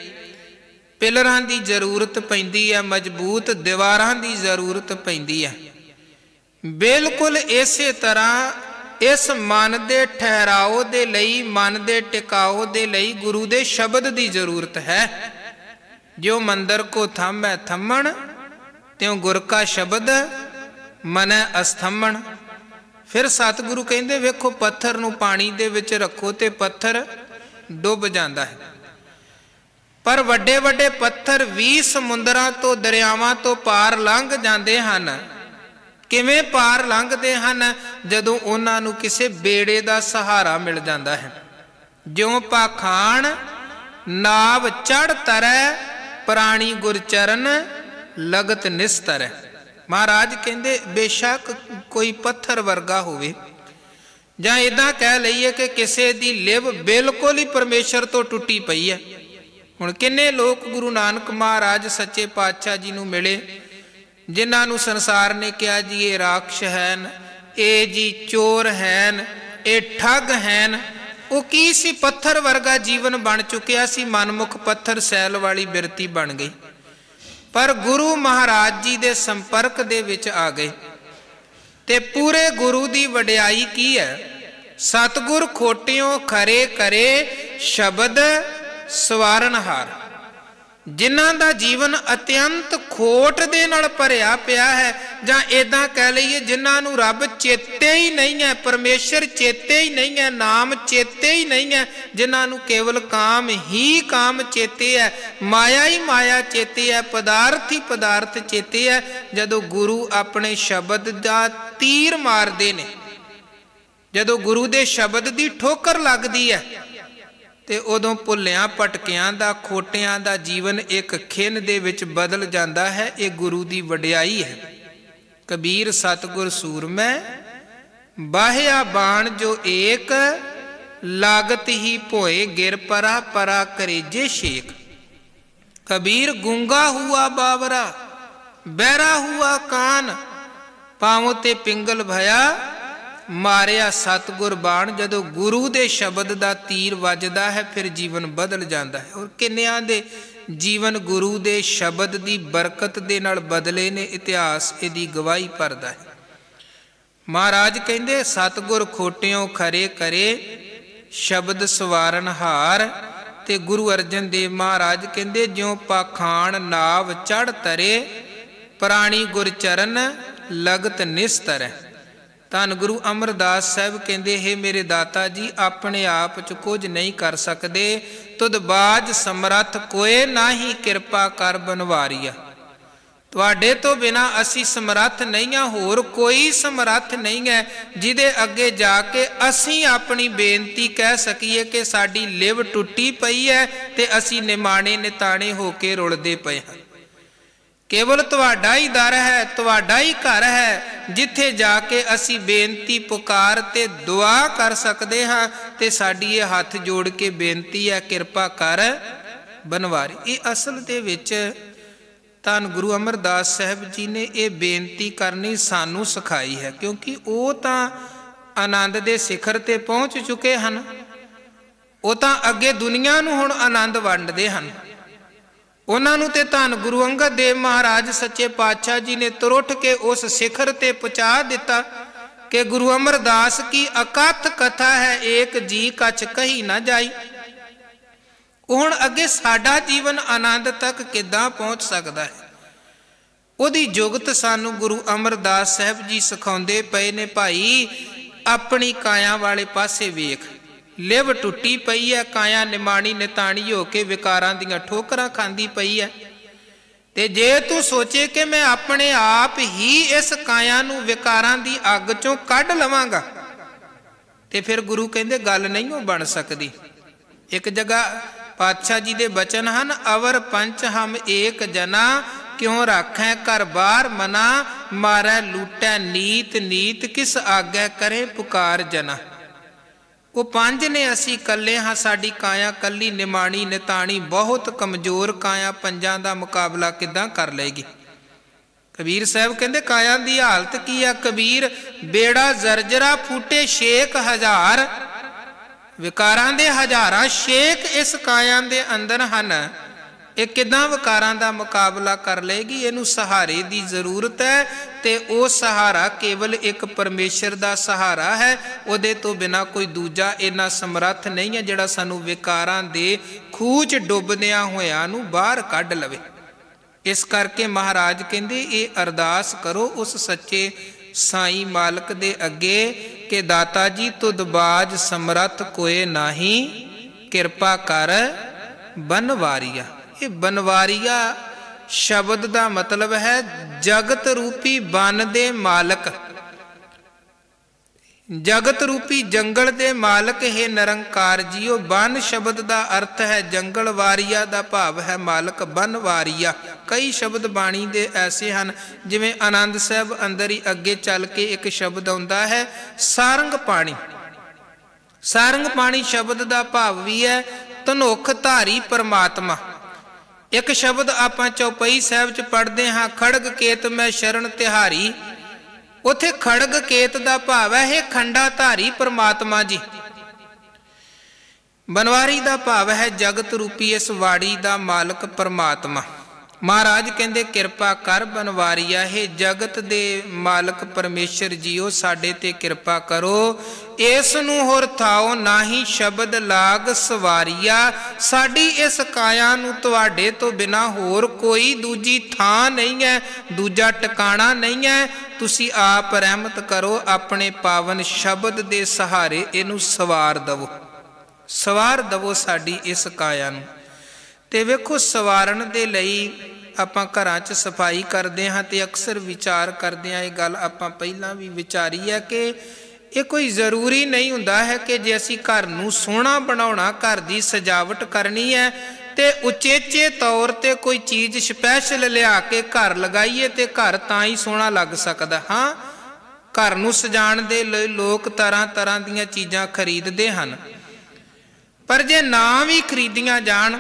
ਪਿਲਰਾਂ ਦੀ ਜ਼ਰੂਰਤ ਪੈਂਦੀ ਹੈ, ਮਜ਼ਬੂਤ ਦੀਵਾਰਾਂ ਦੀ ਜ਼ਰੂਰਤ ਪੈਂਦੀ ਹੈ, ਬਿਲਕੁਲ ਇਸੇ ਤਰ੍ਹਾਂ ਇਸ ਮਨ ਦੇ ਠਹਿਰਾਓ ਦੇ ਲਈ, ਮਨ ਦੇ ਟਿਕਾਓ ਦੇ ਲਈ ਗੁਰੂ ਦੇ ਸ਼ਬਦ ਦੀ ਜ਼ਰੂਰਤ ਹੈ। ਜੋ ਮੰਦਰ ਕੋ ਥੰਮੈ ਥੰਮਣ, ਤਿਉਂ ਗੁਰ ਕਾ ਸ਼ਬਦ ਮਨੈ ਅਸਥੰਮਣ। ਫਿਰ ਸਤਿਗੁਰੂ ਕਹਿੰਦੇ ਵੇਖੋ ਪੱਥਰ ਨੂੰ ਪਾਣੀ ਦੇ ਵਿੱਚ ਰੱਖੋ ਤੇ ਪੱਥਰ ਡੁੱਬ ਜਾਂਦਾ ਹੈ, ਪਰ ਵੱਡੇ ਵੱਡੇ ਪੱਥਰ ਵੀ ਸਮੁੰਦਰਾਂ ਤੋਂ, ਦਰਿਆਵਾਂ ਤੋਂ ਪਾਰ ਲੰਘ ਜਾਂਦੇ ਹਨ। ਕਿਵੇਂ ਪਾਰ ਲੰਘਦੇ ਹਨ? ਜਦੋਂ ਉਹਨਾਂ ਨੂੰ ਕਿਸੇ ਬੇੜੇ ਦਾ ਸਹਾਰਾ ਮਿਲ ਜਾਂਦਾ ਹੈ। ਜਿਉਂ ਪਾਖਾਨ ਨਾਵ ਚੜ ਤਰੈ, ਪ੍ਰਾਣੀ ਗੁਰਚਰਨ ਲਗਤ ਨਿਸਤਰੈ। ਮਹਾਰਾਜ ਕਹਿੰਦੇ ਬੇਸ਼ੱਕ ਕੋਈ ਪੱਥਰ ਵਰਗਾ ਹੋਵੇ, ਜਾਂ ਇੱਦਾਂ ਕਹਿ ਲਈਏ ਕਿ ਕਿਸੇ ਦੀ ਲਿਵ ਬਿਲਕੁਲ ਹੀ ਪਰਮੇਸ਼ਰ ਤੋਂ ਟੁੱਟੀ ਪਈ ਹੈ। ਹੁਣ ਕਿੰਨੇ ਲੋਕ ਗੁਰੂ ਨਾਨਕ ਮਹਾਰਾਜ ਸੱਚੇ ਪਾਤਸ਼ਾਹ ਜੀ ਨੂੰ ਮਿਲੇ, ਜਿਨ੍ਹਾਂ ਨੂੰ ਸੰਸਾਰ ਨੇ ਕਿਹਾ ਜੀ ਇਹ ਰਾਖਸ਼ ਹਨ, ਇਹ ਜੀ ਚੋਰ ਹਨ, ਇਹ ਠੱਗ ਹਨ। ਉਹ ਕੀ ਸੀ? ਪੱਥਰ ਵਰਗਾ ਜੀਵਨ ਬਣ ਚੁੱਕਿਆ ਸੀ, ਮਨਮੁਖ ਪੱਥਰ ਸੈਲ ਵਾਲੀ ਬਿਰਤੀ ਬਣ ਗਈ। ਪਰ ਗੁਰੂ ਮਹਾਰਾਜ ਜੀ ਦੇ ਸੰਪਰਕ ਦੇ ਵਿੱਚ ਆ ਗਏ ਤੇ ਪੂਰੇ ਗੁਰੂ ਦੀ ਵਡਿਆਈ ਕੀ ਹੈ? ਸਤਿਗੁਰ ਖੋਟਿਓ ਖਰੇ ਕਰੇ ਸ਼ਬਦ ਸਵਾਰਨਹਾਰ। ਜਿਨ੍ਹਾਂ ਦਾ ਜੀਵਨ ਅਤਿਅੰਤ ਖੋਟ ਦੇ ਨਾਲ ਭਰਿਆ ਪਿਆ ਹੈ, ਜਾਂ ਇੱਦਾਂ ਕਹਿ ਲਈਏ ਜਿਨ੍ਹਾਂ ਨੂੰ ਰੱਬ ਚੇਤੇ ਹੀ ਨਹੀਂ ਹੈ, ਪਰਮੇਸ਼ਰ ਚੇਤੇ ਹੀ ਨਹੀਂ ਹੈ, ਨਾਮ ਚੇਤੇ ਹੀ ਨਹੀਂ ਹੈ, ਜਿਨ੍ਹਾਂ ਨੂੰ ਕੇਵਲ ਕਾਮ ਹੀ ਕਾਮ ਚੇਤੇ ਹੈ, ਮਾਇਆ ਹੀ ਮਾਇਆ ਚੇਤੇ ਹੈ, ਪਦਾਰਥ ਹੀ ਪਦਾਰਥ ਚੇਤੇ ਹੈ। ਜਦੋਂ ਗੁਰੂ ਆਪਣੇ ਸ਼ਬਦ ਦਾ ਤੀਰ ਮਾਰਦੇ ਨੇ, ਜਦੋਂ ਗੁਰੂ ਦੇ ਸ਼ਬਦ ਦੀ ਠੋਕਰ ਲੱਗਦੀ ਹੈ, ਤੇ ਉਦੋਂ ਭੁੱਲਿਆਂ ਭਟਕਿਆਂ ਦਾ, ਖੋਟਿਆਂ ਦਾ ਜੀਵਨ ਇੱਕ ਖਿੰਨ ਦੇ ਵਿੱਚ ਬਦਲ ਜਾਂਦਾ ਹੈ। ਇਹ ਗੁਰੂ ਦੀ ਵਡਿਆਈ ਹੈ। ਕਬੀਰ ਸਤਿਗੁਰ ਸੂਰਮੈ ਬਾਹਿਆ ਬਾਣ ਜੋ ਏਕ, ਲਾਗਤ ਹੀ ਭੋਏ ਗਿਰ ਪਰਾ ਪਰਾ ਕਰੇਜੇ ਸ਼ੇਕ। कबीर गूंगा हुआ बावरा, बहरा हुआ कान, पांवों ते पिंगल भया, मारिया सतगुर बाण। जदों गुरु दे शब्द दा तीर वजदा है फिर जीवन बदल जाता है। और किन्नियां दे जीवन गुरु दे शब्द दी बरकत दे नाल बदले ने। इतिहास इहदी गवाही भरदा है। महाराज कहंदे सतगुर खोटियों खरे करे, शब्द सवारन हार। ते गुरु अर्जन देव महाराज कहंदे ज्यों पाखाण नाव चढ़ तरे, ਪ੍ਰਾਣੀ ਗੁਰ ਚਰਨ ਲਗਤ ਨਿਸਤਰੈ। ਧੰਨ ਗੁਰੂ ਅਮਰਦਾਸ ਸਾਹਿਬ ਕਹਿੰਦੇ, ਹੈ ਮੇਰੇ ਦਾਤਾ ਜੀ, ਆਪਣੇ ਆਪ ਚ ਕੁਝ ਨਹੀਂ ਕਰ ਸਕਦੇ, ਤੁਧ ਬਾਜ ਸਮਰੱਥ ਕੋਏ ਨਾਹੀ, ਕਿਰਪਾ ਕਰ ਬਨਵਾਰੀਆ। ਤੁਹਾਡੇ ਤੋਂ ਬਿਨਾਂ ਅਸੀਂ ਸਮਰੱਥ ਨਹੀਂ ਹਾਂ, ਹੋਰ ਕੋਈ ਸਮਰੱਥ ਨਹੀਂ ਹੈ ਜਿਹਦੇ ਅੱਗੇ ਜਾ ਕੇ ਅਸੀਂ ਆਪਣੀ ਬੇਨਤੀ ਕਹਿ ਸਕੀਏ ਕਿ ਸਾਡੀ ਲਿਵ ਟੁੱਟੀ ਪਈ ਹੈ ਤੇ ਅਸੀਂ ਨਿਮਾਣੇ ਨਿਤਾਣੇ ਹੋ ਕੇ ਰੁਲਦੇ ਪਏ ਹਾਂ। ਕੇਵਲ ਤੁਹਾਡਾ ਹੀ ਦਰ ਹੈ, ਤੁਹਾਡਾ ਹੀ ਘਰ ਹੈ ਜਿੱਥੇ ਜਾ ਕੇ ਅਸੀਂ ਬੇਨਤੀ ਪੁਕਾਰ ਤੇ ਦੁਆ ਕਰ ਸਕਦੇ ਹਾਂ। ਤੇ ਸਾਡੀ ਇਹ ਹੱਥ ਜੋੜ ਕੇ ਬੇਨਤੀ ਹੈ, ਕਿਰਪਾ ਕਰ ਬਨਵਾਰੀ। ਇਹ ਅਸਲ ਦੇ ਵਿੱਚ ਧੰਨ ਗੁਰੂ ਅਮਰਦਾਸ ਸਾਹਿਬ ਜੀ ਨੇ ਇਹ ਬੇਨਤੀ ਕਰਨੀ ਸਾਨੂੰ ਸਿਖਾਈ ਹੈ, ਕਿਉਂਕਿ ਉਹ ਤਾਂ ਆਨੰਦ ਦੇ ਸਿਖਰ ਤੇ ਪਹੁੰਚ ਚੁੱਕੇ ਹਨ। ਉਹ ਤਾਂ ਅੱਗੇ ਦੁਨੀਆ ਨੂੰ ਹੁਣ ਆਨੰਦ ਵੰਡਦੇ ਹਨ। ਉਹਨਾਂ ਨੂੰ ਤੇ ਧੰਨ ਗੁਰੂ ਅੰਗਦ ਦੇਵ ਮਹਾਰਾਜ ਸੱਚੇ ਪਾਤਸ਼ਾਹ ਜੀ ਨੇ ਤੁਰ ਉੱਠ ਕੇ ਉਸ ਸਿਖਰ ਤੇ ਪਹੁੰਚਾ ਦਿੱਤਾ ਕਿ ਗੁਰੂ ਅਮਰਦਾਸ ਕੀ ਅਕਥ ਕਥਾ ਹੈ, ਏਕ ਜੀ ਕਛ ਕਹੀ ਨਾ ਜਾਈ। ਹੁਣ ਅੱਗੇ ਸਾਡਾ ਜੀਵਨ ਆਨੰਦ ਤੱਕ ਕਿੱਦਾਂ ਪਹੁੰਚ ਸਕਦਾ ਹੈ, ਉਹਦੀ ਜੁਗਤ ਸਾਨੂੰ ਗੁਰੂ ਅਮਰਦਾਸ ਸਾਹਿਬ ਜੀ ਸਿਖਾਉਂਦੇ ਪਏ ਨੇ। ਭਾਈ ਆਪਣੀ ਕਾਇਆ ਵਾਲੇ ਪਾਸੇ ਵੇਖ, ਲਿਵ ਟੁੱਟੀ ਪਈ ਹੈ, ਕਾਇਆ ਨਿਮਾਣੀ ਨਿਤਾਣੀ ਹੋ ਕੇ ਵਿਕਾਰਾਂ ਦੀਆਂ ਠੋਕਰਾਂ ਖਾਂਦੀ ਪਈ ਹੈ। ਤੇ ਜੇ ਤੂੰ ਸੋਚੇ ਕਿ ਮੈਂ ਆਪਣੇ ਆਪ ਹੀ ਇਸ ਕਾਇਆ ਨੂੰ ਵਿਕਾਰਾਂ ਦੀ ਅੱਗ ਚੋਂ ਕੱਢ ਲਵਾਂਗਾ, ਤੇ ਫਿਰ ਗੁਰੂ ਕਹਿੰਦੇ ਗੱਲ ਨਹੀਂ ਉਹ ਬਣ ਸਕਦੀ। ਇੱਕ ਜਗ੍ਹਾ ਪਾਤਸ਼ਾਹ ਜੀ ਦੇ ਬਚਨ ਹਨ, ਅਵਰ ਪੰਚ ਹਮ ਏਕ ਜਨਾ, ਕਿਉਂ ਰਾਖੈ ਘਰ ਬਾਰ ਮਨਾ, ਮਾਰੈ ਲੂਟੈ ਨੀਤ ਨੀਤ, ਕਿਸ ਆਗੈ ਕਰੇ ਪੁਕਾਰ ਜਨਾ। ਉਹ ਪੰਜ ਨੇ, ਅਸੀਂ ਇਕੱਲੇ ਹਾਂ, ਸਾਡੀ ਕਾਇਆ ਕੱਲੀ ਨਿਮਾਣੀ ਨਿਤਾਣੀ ਬਹੁਤ ਕਮਜ਼ੋਰ ਕਾਇਆ ਪੰਜਾਂ ਦਾ ਮੁਕਾਬਲਾ ਕਿੱਦਾਂ ਕਰ ਲਏਗੀ। ਕਬੀਰ ਸਾਹਿਬ ਕਹਿੰਦੇ ਕਾਇਆ ਦੀ ਹਾਲਤ ਕੀ ਆ, ਕਬੀਰ ਬੇੜਾ ਜ਼ਰਜਰਾ ਫੂਟੇ 6000, ਵਿਕਾਰਾਂ ਦੇ ਹਜ਼ਾਰਾਂ ਛੇਕ ਇਸ ਕਾਇਆ ਦੇ ਅੰਦਰ ਹਨ। ਇਹ ਕਿੱਦਾਂ ਵਿਕਾਰਾਂ ਦਾ ਮੁਕਾਬਲਾ ਕਰ ਲਏਗੀ? ਇਹਨੂੰ ਸਹਾਰੇ ਦੀ ਜ਼ਰੂਰਤ ਹੈ, ਤੇ ਉਹ ਸਹਾਰਾ ਕੇਵਲ ਇੱਕ ਪਰਮੇਸ਼ਰ ਦਾ ਸਹਾਰਾ ਹੈ। ਉਹਦੇ ਤੋਂ ਬਿਨਾਂ ਕੋਈ ਦੂਜਾ ਇੰਨਾ ਸਮਰੱਥ ਨਹੀਂ ਹੈ ਜਿਹੜਾ ਸਾਨੂੰ ਵਿਕਾਰਾਂ ਦੇ ਖੂਹ 'ਚ ਡੁੱਬਦਿਆਂ ਹੋਇਆਂ ਨੂੰ ਬਾਹਰ ਕੱਢ ਲਵੇ। ਇਸ ਕਰਕੇ ਮਹਾਰਾਜ ਕਹਿੰਦੇ ਇਹ ਅਰਦਾਸ ਕਰੋ ਉਸ ਸੱਚੇ ਸਾਈਂ ਮਾਲਕ ਦੇ ਅੱਗੇ ਕਿ ਦਾਤਾ ਜੀ ਤੁਧ ਬਾਜ ਸਮਰੱਥ ਕੋਏ ਨਾਹੀ, ਕਿਰਪਾ ਕਰ ਬਨਵਾਰੀਆ। ਇਹ ਬਨਵਾਰੀਆ ਸ਼ਬਦ ਦਾ ਮਤਲਬ ਹੈ ਜਗਤ ਰੂਪੀ ਬਨ ਦੇ ਮਾਲਕ, ਜਗਤ ਰੂਪੀ ਜੰਗਲ ਦੇ ਮਾਲਕ ਹੈ ਨਿਰੰਕਾਰ ਜੀਓ। ਬਨ ਸ਼ਬਦ ਦਾ ਅਰਥ ਹੈ ਜੰਗਲ, ਵਾਰੀਆ ਦਾ ਭਾਵ ਹੈ ਮਾਲਕ, ਬਨਵਾਰੀਆ। ਕਈ ਸ਼ਬਦ ਬਾਣੀ ਦੇ ਐਸੇ ਹਨ, ਜਿਵੇਂ ਆਨੰਦ ਸਾਹਿਬ ਅੰਦਰ ਹੀ ਅੱਗੇ ਚੱਲ ਕੇ ਇੱਕ ਸ਼ਬਦ ਆਉਂਦਾ ਹੈ ਸਾਰੰਗ ਪਾਣੀ। ਸਾਰੰਗ ਪਾਣੀ ਸ਼ਬਦ ਦਾ ਭਾਵ ਵੀ ਹੈ ਧਨੁਖ ਧਾਰੀ ਪਰਮਾਤਮਾ। ਇੱਕ ਸ਼ਬਦ ਆਪਾਂ ਚੌਪਈ ਸਾਹਿਬ 'ਚ ਪੜ੍ਹਦੇ ਹਾਂ, ਖੜਗ ਕੇਤ ਮੈਂ ਸ਼ਰਨ ਤਿਹਾਰੀ। ਉੱਥੇ ਖੜਗ ਕੇਤ ਦਾ ਭਾਵ ਹੈ ਇਹ ਖੰਡਾ ਧਾਰੀ ਪਰਮਾਤਮਾ ਜੀ। ਬਨਵਾਰੀ ਦਾ ਭਾਵ ਹੈ ਜਗਤ ਰੂਪੀ ਇਸ ਵਾੜੀ ਦਾ ਮਾਲਕ ਪਰਮਾਤਮਾ। ਮਹਾਰਾਜ ਕਹਿੰਦੇ ਕਿਰਪਾ ਕਰ ਬਨਵਾਰੀਆ, ਹੈ ਜਗਤ ਦੇ ਮਾਲਕ ਪਰਮੇਸ਼ਰ ਜੀਓ ਸਾਡੇ ਤੇ ਕਿਰਪਾ ਕਰੋ। ਇਸ ਨੂੰ ਹੋਰ ਥਾਓ ਨਾਹੀ ਸ਼ਬਦ ਲਾਗ ਸਵਾਰੀਆ। ਸਾਡੀ ਇਸ ਕਾਇਆ ਨੂੰ ਤੁਹਾਡੇ ਤੋਂ ਬਿਨਾਂ ਹੋਰ ਕੋਈ ਦੂਜੀ ਥਾਂ ਨਹੀਂ ਹੈ, ਦੂਜਾ ਟਿਕਾਣਾ ਨਹੀਂ ਹੈ। ਤੁਸੀਂ ਆਪ ਰਹਿਮਤ ਕਰੋ, ਆਪਣੇ ਪਾਵਨ ਸ਼ਬਦ ਦੇ ਸਹਾਰੇ ਇਹਨੂੰ ਸਵਾਰ ਦਵੋ, ਸਵਾਰ ਦਵੋ ਸਾਡੀ ਇਸ ਕਾਇਆ ਨੂੰ। ਤੇ ਵੇਖੋ ਸਵਾਰਨ ਦੇ ਲਈ ਆਪਾਂ ਘਰਾਂ 'ਚ ਸਫਾਈ ਕਰਦੇ ਹਾਂ ਤੇ ਅਕਸਰ ਵਿਚਾਰ ਕਰਦੇ ਹਾਂ, ਇਹ ਗੱਲ ਆਪਾਂ ਪਹਿਲਾਂ ਵੀ ਵਿਚਾਰੀ ਹੈ ਕਿ ਇਹ ਕੋਈ ਜ਼ਰੂਰੀ ਨਹੀਂ ਹੁੰਦਾ ਹੈ ਕਿ ਜੇ ਅਸੀਂ ਘਰ ਨੂੰ ਸੋਹਣਾ ਬਣਾਉਣਾ, ਘਰ ਦੀ ਸਜਾਵਟ ਕਰਨੀ ਹੈ ਤੇ ਉਚੇਚੇ ਤੌਰ ਤੇ ਕੋਈ ਚੀਜ਼ ਸਪੈਸ਼ਲ ਲਿਆ ਕੇ ਘਰ ਲਗਾਈਏ ਤੇ ਘਰ ਤਾਂ ਹੀ ਸੋਹਣਾ ਲੱਗ ਸਕਦਾ। ਹਾਂ, ਘਰ ਨੂੰ ਸਜਾਉਣ ਦੇ ਲਈ ਲੋਕ ਤਰ੍ਹਾਂ ਤਰ੍ਹਾਂ ਦੀਆਂ ਚੀਜ਼ਾਂ ਖਰੀਦਦੇ ਹਨ, ਪਰ ਜੇ ਨਾ ਵੀ ਖਰੀਦੀਆਂ ਜਾਣ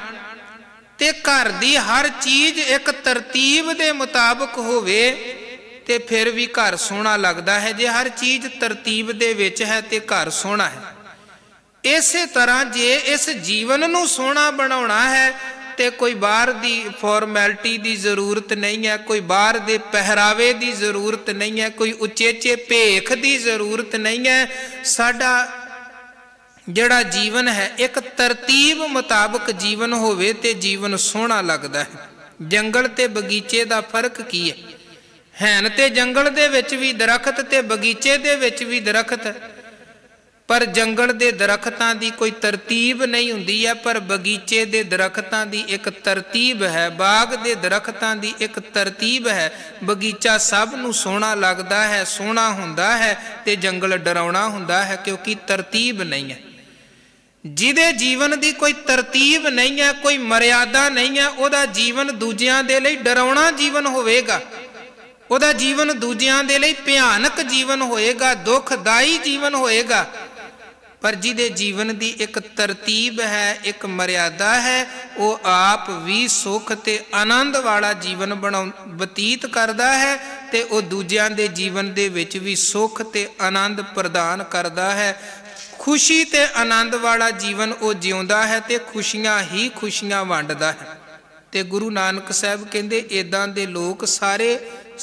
ਤੇ ਘਰ ਦੀ ਹਰ ਚੀਜ਼ ਇੱਕ ਤਰਤੀਬ ਦੇ ਮੁਤਾਬਕ ਹੋਵੇ ਤੇ ਫਿਰ ਵੀ ਘਰ ਸੋਹਣਾ ਲੱਗਦਾ ਹੈ। ਜੇ ਹਰ ਚੀਜ਼ ਤਰਤੀਬ ਦੇ ਵਿੱਚ ਹੈ ਤੇ ਘਰ ਸੋਹਣਾ ਹੈ। ਇਸੇ ਤਰ੍ਹਾਂ ਜੇ ਇਸ ਜੀਵਨ ਨੂੰ ਸੋਹਣਾ ਬਣਾਉਣਾ ਹੈ ਤੇ ਕੋਈ ਬਾਹਰ ਦੀ ਫਾਰਮੈਲਿਟੀ ਦੀ ਜ਼ਰੂਰਤ ਨਹੀਂ ਹੈ, ਕੋਈ ਬਾਹਰ ਦੇ ਪਹਿਰਾਵੇ ਦੀ ਜ਼ਰੂਰਤ ਨਹੀਂ ਹੈ, ਕੋਈ ਉਚੇਚੇ ਭੇਖ ਦੀ ਜ਼ਰੂਰਤ ਨਹੀਂ ਹੈ। ਸਾਡਾ ਜਿਹੜਾ ਜੀਵਨ ਹੈ ਇੱਕ ਤਰਤੀਬ ਮੁਤਾਬਕ ਜੀਵਨ ਹੋਵੇ ਤੇ ਜੀਵਨ ਸੋਹਣਾ ਲੱਗਦਾ ਹੈ। ਜੰਗਲ ਤੇ ਬਗੀਚੇ ਦਾ ਫਰਕ ਕੀ ਹੈ? हैन ते जंगल दे विच भी दरख्त ते बगीचे दे विच भी दरख्त, पर जंगल दे दरख्तां दी कोई तरतीब नहीं हुंदी है, पर बगीचे दे दरख्तां दी एक तरतीब है, बाग दे दरख्तां दी एक तरतीब है। बगीचा सब नूं सोहना लगदा है, सोहना हुंदा है, ते जंगल डरावना हुंदा है, क्योंकि तरतीब नहीं है। जिहदे जीवन दी कोई तरतीब नहीं है, कोई मर्यादा नहीं है, उहदा जीवन दूजियां दे लई डरावना जीवन होवेगा, उहदा जीवन दूजियां दे लई भयानक जीवन होएगा, दुखदाई जीवन होएगा। पर जिहदे जीवन दी एक तरतीब है, एक मर्यादा है, वो आप भी सुख ते आनंद वाला जीवन बतीत करदा है, ते वो दूजियां दे जीवन दे विच भी सुख ते आनंद प्रदान करदा है। खुशी ते आनंद वाला जीवन वो जिउंदा है, ते खुशियां ही खुशियां वंडदा है। ते गुरु नानक साहब कहंदे इदां दे लोग सारे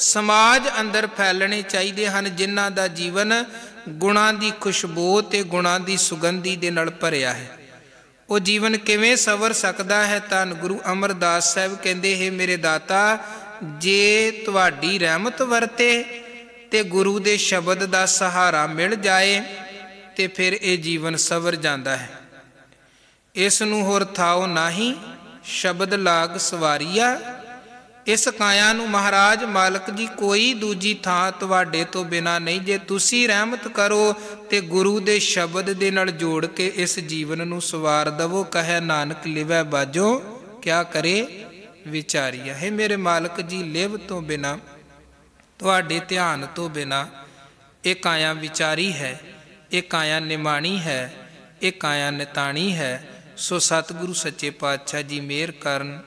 समाज अंदर फैलने चाहिए हैं, जिन्हां दा जीवन गुणां दी खुशबू ते गुणां दी सुगंधी दे नाल भरिया है। वो जीवन किवें सवर सकदा है? धन गुरु अमरदास साहब कहंदे हे मेरे दाता, जे तुहाडी रहमत वरते ते गुरु दे शब्द दा सहारा मिल जाए ते फिर ये जीवन सवर जाता है। इस नूं होर थाओ नाही, शब्द लाग सवारिया। इस काया नूं महाराज मालक जी कोई दूजी थां तुहाडे तो बिना नहीं। जे तुसी रहमत करो ते गुरु दे शब्द दे नाल जोड़ के इस जीवन नूं सवार दवो। कहे नानक लिवै बाजो क्या करे विचारिया। है मेरे मालक जी, लिव तो बिना, तुहाडे ध्यान तो बिना ये काया विचारी है, ये काया निमाणी है, ये काया निताणी है। सो सतगुरु सच्चे पातशाह जी मेहर करन।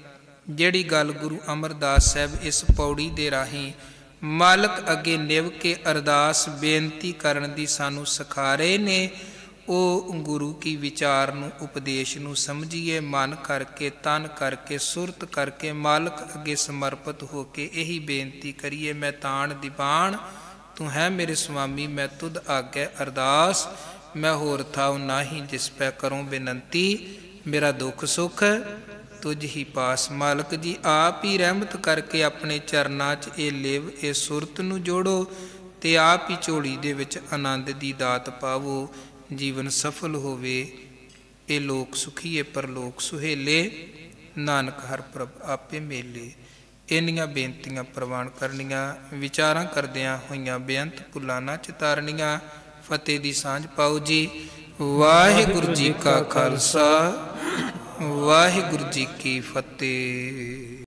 जिहड़ी गल गुरु अमरदास साहब इस पौड़ी दे राही मालक अगे निव के अरदास बेनती करन दी सानू सिखा रहे ने, वो गुरु की विचार नूं उपदेश नूं समझिए, मन करके तन करके सुरत करके मालक अगे समर्पित होके यही बेनती करिए। मैं ताण दीवान तू है मेरे स्वामी, मैं तुद आगे अरदास, मैं होर थाओ नाही जिस पै करूँ बेनती। मेरा दुख सुख तुझ ही पास। मालक जी आप ही रहमत करके अपने चरनां च ये लिव ये सुरत नूं जोड़ो, ते आप ही झोली दे विच आनंद दी दात पावो। जीवन सफल होवे, ये लोक सुखीए परलोक सुहेले, नानक हर प्रभ आपे मेले। इन्नियां बेनतियां प्रवान करनियां, विचारां करदियां होइयां बेअंत भुलां ना चितारनियां। फतेह दी सांझ पाओ जी। वाहिगुरू जी का खालसा, वाहिगुरू जी की फतेह।